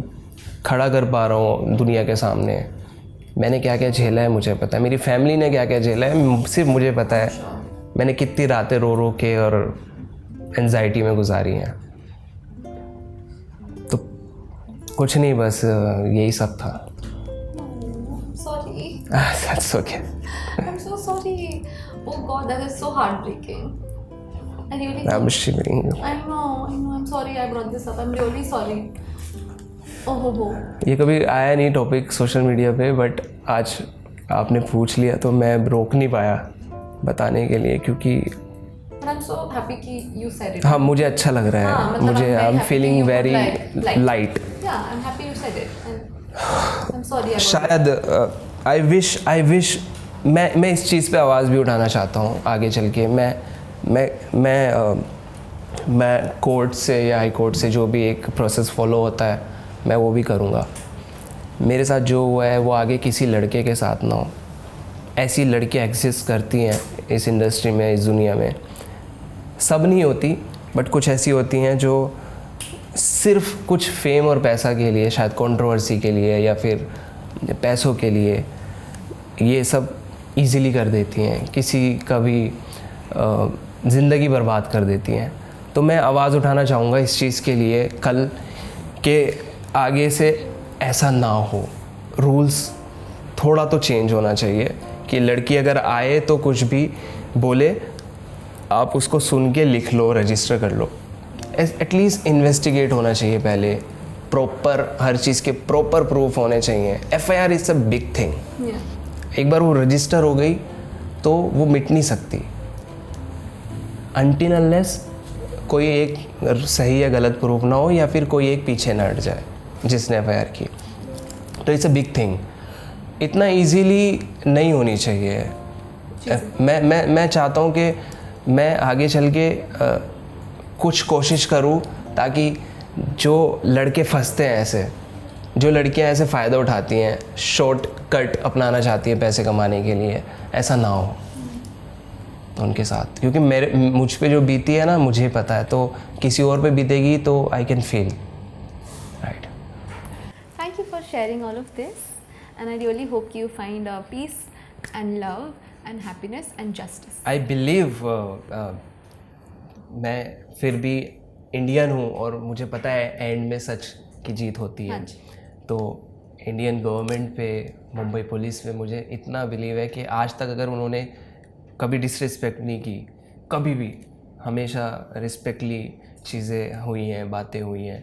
Speaker 3: खड़ा कर पा रहा हूँ दुनिया के सामने, मैंने क्या क्या झेला है मुझे पता है, मेरी फैमिली ने क्या क्या झेला है सिर्फ मुझे पता है। मैंने कितनी रातें रो रो के और एंजाइटी में गुजारी हैं। तो कुछ नहीं, बस यही सब था।
Speaker 2: Sorry.
Speaker 3: That's okay.
Speaker 2: I'm so sorry. Oh God, that is so heartbreaking. I really.
Speaker 3: I'm shivering.
Speaker 2: I know. I'm sorry I brought this up. I'm really sorry. Oh.
Speaker 3: ये कभी आया नहीं टॉपिक सोशल मीडिया पे, बट आज आपने पूछ लिया तो मैं रोक नहीं पाया बताने के लिए, क्योंकि
Speaker 2: But I'm so happy कि you said it.
Speaker 3: हाँ, मुझे अच्छा लग रहा है।
Speaker 2: हाँ, मतलब
Speaker 3: मुझे
Speaker 2: I'm
Speaker 3: I am
Speaker 2: happy
Speaker 3: feeling
Speaker 2: you were
Speaker 3: very
Speaker 2: light.
Speaker 3: Light.
Speaker 2: Yeah, I'm happy you said it. And I'm sorry. I
Speaker 3: शायद आई विश मैं इस चीज़ पे आवाज़ भी उठाना चाहता हूँ आगे चल के। मैं कोर्ट से या हाई कोर्ट से जो भी एक प्रोसेस फॉलो होता है मैं वो भी करूँगा। मेरे साथ जो हुआ है वो आगे किसी लड़के के साथ ना हो। ऐसी लड़कियाँ एग्जिस्ट करती हैं इस इंडस्ट्री में, इस दुनिया में। सब नहीं होती, बट कुछ ऐसी होती हैं जो सिर्फ कुछ फेम और पैसा के लिए, शायद कंट्रोवर्सी के लिए या फिर पैसों के लिए ये सब इजीली कर देती हैं, किसी का भी ज़िंदगी बर्बाद कर देती हैं। तो मैं आवाज़ उठाना चाहूँगा इस चीज़ के लिए कल के आगे से ऐसा ना हो। रूल्स थोड़ा तो चेंज होना चाहिए कि लड़की अगर आए तो कुछ भी बोले, आप उसको सुन के लिख लो, रजिस्टर कर लो। एटलीस्ट इन्वेस्टिगेट होना चाहिए पहले, प्रॉपर हर चीज़ के प्रॉपर प्रूफ होने चाहिए। FIR is a big thing. एक बार वो रजिस्टर हो गई तो वो मिट नहीं सकती अनटिल अनलेस कोई एक सही या गलत प्रूफ ना हो या फिर कोई एक पीछे ना हट जाए जिसने FIR की। तो इट्स अ बिग थिंग, इतना इजीली नहीं होनी चाहिए। मैं चाहता हूँ कि मैं आगे चल के कुछ कोशिश करूँ ताकि जो लड़के फंसते हैं ऐसे, जो लड़कियां ऐसे फ़ायदा उठाती हैं, शॉर्टकट अपनाना चाहती हैं पैसे कमाने के लिए, ऐसा ना हो उनके साथ। क्योंकि मुझ पे जो बीती है ना, मुझे पता है, तो किसी और पे बीतेगी तो I can feel right.
Speaker 2: Thank you for sharing all of this, and I really hope you find peace and love and happiness and justice.
Speaker 3: I believe मैं फिर भी इंडियन हूँ और मुझे पता है एंड में सच की जीत होती है।
Speaker 2: हाँ जी।
Speaker 3: तो इंडियन गवर्नमेंट पे, मुंबई पुलिस पे मुझे इतना बिलीव है कि आज तक अगर उन्होंने कभी डिसरिस्पेक्ट नहीं की, कभी भी, हमेशा रिस्पेक्टली चीज़ें हुई हैं, बातें हुई हैं,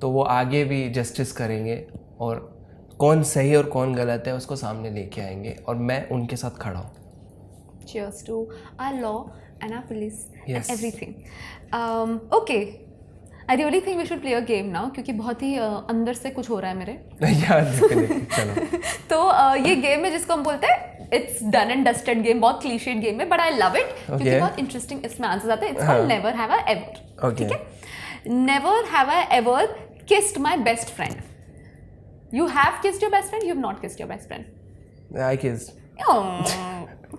Speaker 3: तो वो आगे भी जस्टिस करेंगे और कौन सही और कौन गलत है उसको सामने लेके आएंगे, और मैं उनके साथ खड़ा हूँ।
Speaker 2: Cheers to our law and our police
Speaker 3: Yes.
Speaker 2: and everything. Okay, I really think we should play a game now क्योंकि बहुत ही अंदर से कुछ हो रहा है मेरे।
Speaker 3: यार चलो।
Speaker 2: तो ये गेम है जिसको हम बोलते हैं it's done and dusted game, बहुत क्लीशेड गेम है, बट आई लव इट क्योंकि बहुत इंटरेस्टिंग इसमें आंसर्स आते हैं। It's called never have I ever. ठीक है, never have I ever kissed my best friend. You have kissed your best friend, you have not kissed your best friend.
Speaker 3: I kissed.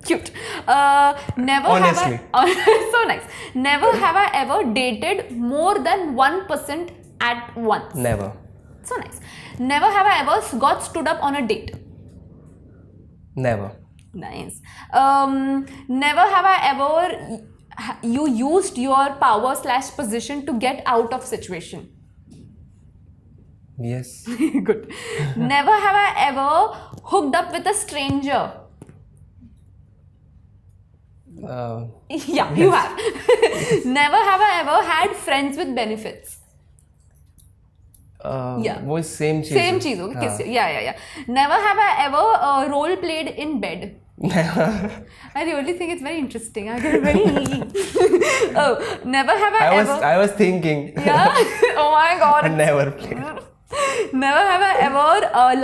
Speaker 2: Cute. Never
Speaker 3: Honestly.
Speaker 2: have I so nice. Never have I ever dated more than 1% at once.
Speaker 3: Never.
Speaker 2: So nice. Never have I ever got stood up on a date.
Speaker 3: Never.
Speaker 2: Nice. Never have I ever you used your power / position to get out of situation.
Speaker 3: Yes.
Speaker 2: Good. Never have I ever hooked up with a stranger. Yeah, you have. Never have I ever had friends with benefits. Yeah.
Speaker 3: वो सेम चीज।
Speaker 2: Same चीज होगी किस? Yeah. Never have I ever role played in bed. I really think it's very interesting. I get very. Oh, never have I ever.
Speaker 3: I was thinking.
Speaker 2: Yeah. Oh my God.
Speaker 3: Never played.
Speaker 2: Never have I ever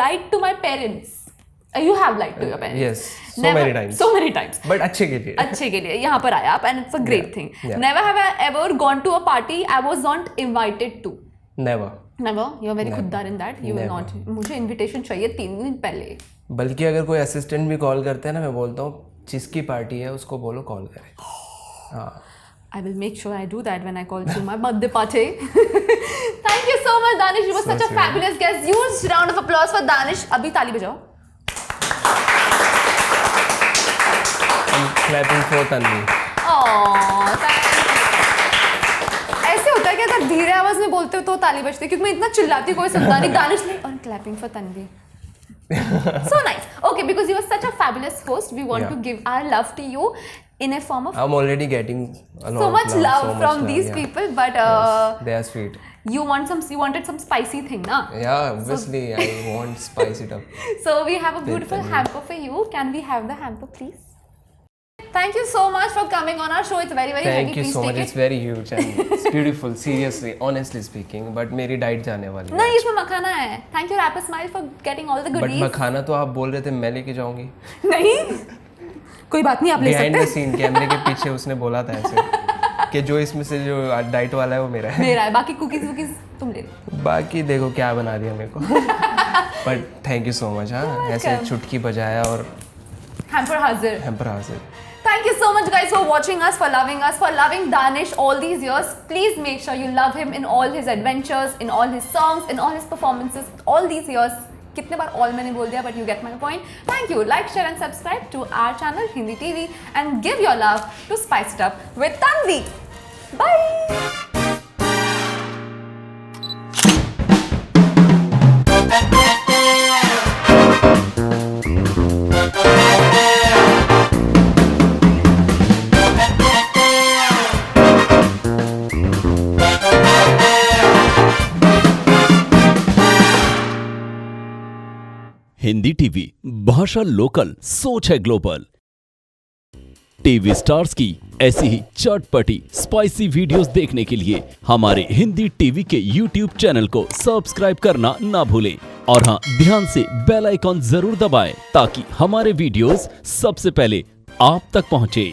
Speaker 2: lied to my parents. You have lied to your parents.
Speaker 3: Yes. So many times.
Speaker 2: So many times.
Speaker 3: But अच्छे के लिए।
Speaker 2: अच्छे के लिए यहाँ पर आया आप, and it's a great thing.
Speaker 3: Yeah.
Speaker 2: Never have I ever gone to a party I was not invited to.
Speaker 3: Never.
Speaker 2: Never. You are very
Speaker 3: Never.
Speaker 2: खुददार in that. You will
Speaker 3: Never.
Speaker 2: not. मुझे invitation चाहिए 3 दिन पहले.
Speaker 3: बल्कि अगर कोई असिस्टेंट भी कॉल करते हैं ना, मैं बोलता हूँ जिसकी पार्टी है उसको बोलो कॉल करे। हाँ।
Speaker 2: I will make sure I do that when I call to my birthday party. Thank you so much, Danish. You were
Speaker 3: So
Speaker 2: such a
Speaker 3: sweet.
Speaker 2: fabulous guest. Huge round of applause for Danish. अभी ताली बजाओ.
Speaker 3: I'm clapping for Tanvi.
Speaker 2: Aww, thank you. ऐसे होता है कि अगर धीरे आवाज में बोलते हो तो ताली बजती है, क्योंकि मैं इतना चिल्लाती हूँ कोई सुनता नहीं। दानिश ने और clapping for Tanvi. So nice. Okay, because you are such a fabulous host, we want
Speaker 3: Yeah.
Speaker 2: to give our love to you in a form of
Speaker 3: I'm already getting a lot
Speaker 2: so
Speaker 3: of
Speaker 2: much love
Speaker 3: so much
Speaker 2: from
Speaker 3: love,
Speaker 2: these
Speaker 3: yeah.
Speaker 2: people, but
Speaker 3: Yes, they are sweet.
Speaker 2: you wanted some spicy thing, na?
Speaker 3: Yeah, obviously I want spice it up.
Speaker 2: So we have a beautiful
Speaker 3: Tanvi.
Speaker 2: hamper for you. Can we have the hamper, please? Thank you so much for coming on our show. It's very heavy.
Speaker 3: Thank you
Speaker 2: Please
Speaker 3: so
Speaker 2: take
Speaker 3: much.
Speaker 2: it.
Speaker 3: It's very huge and it's beautiful. Seriously, honestly speaking, but मेरी डाइट जाने वाली है।
Speaker 2: नहीं, इसमें मखाना है. Thank you, Rapper Smile, for getting all the
Speaker 3: But
Speaker 2: goodies.
Speaker 3: मखाना तो आप बोल रहे थे मैं लेके जाऊंगी।
Speaker 2: नहीं, कोई बात नहीं, आप ले
Speaker 3: Behind
Speaker 2: सकते
Speaker 3: the scene कैमरे के पीछे उसने बोला था ऐसे कि जो इसमें से जो डाइट वाला है वो मेरा है।
Speaker 2: मेरा है, बाकी कुकीज वुकीज तुम ले लो.
Speaker 3: बाकी देखो क्या बना दिया मेरे को। But thank you so much हाँ, ऐसे चुटकी बजाया और
Speaker 2: Hamper हाजिर.
Speaker 3: हैम्पर हाजिर।
Speaker 2: Thank you so much, guys, for watching us, for loving Danish all these years. Please make sure you love him in all his adventures, in all his songs, in all his performances. All these years, कितने बार ऑल मैंने बोल दिया, but you get my point. Thank you. Like, share and subscribe to our channel Hindi TV and give your love to spice it up with Tanvi. Bye.
Speaker 1: Hindi TV, भाषा लोकल, सोच है ग्लोबल. टीवी स्टार्स की ऐसी ही चटपटी स्पाइसी वीडियोस देखने के लिए हमारे हिंदी टीवी के YouTube चैनल को सब्सक्राइब करना ना भूलें. और हाँ, ध्यान से बेल आइकॉन जरूर दबाएं ताकि हमारे वीडियोस सबसे पहले आप तक पहुंचे.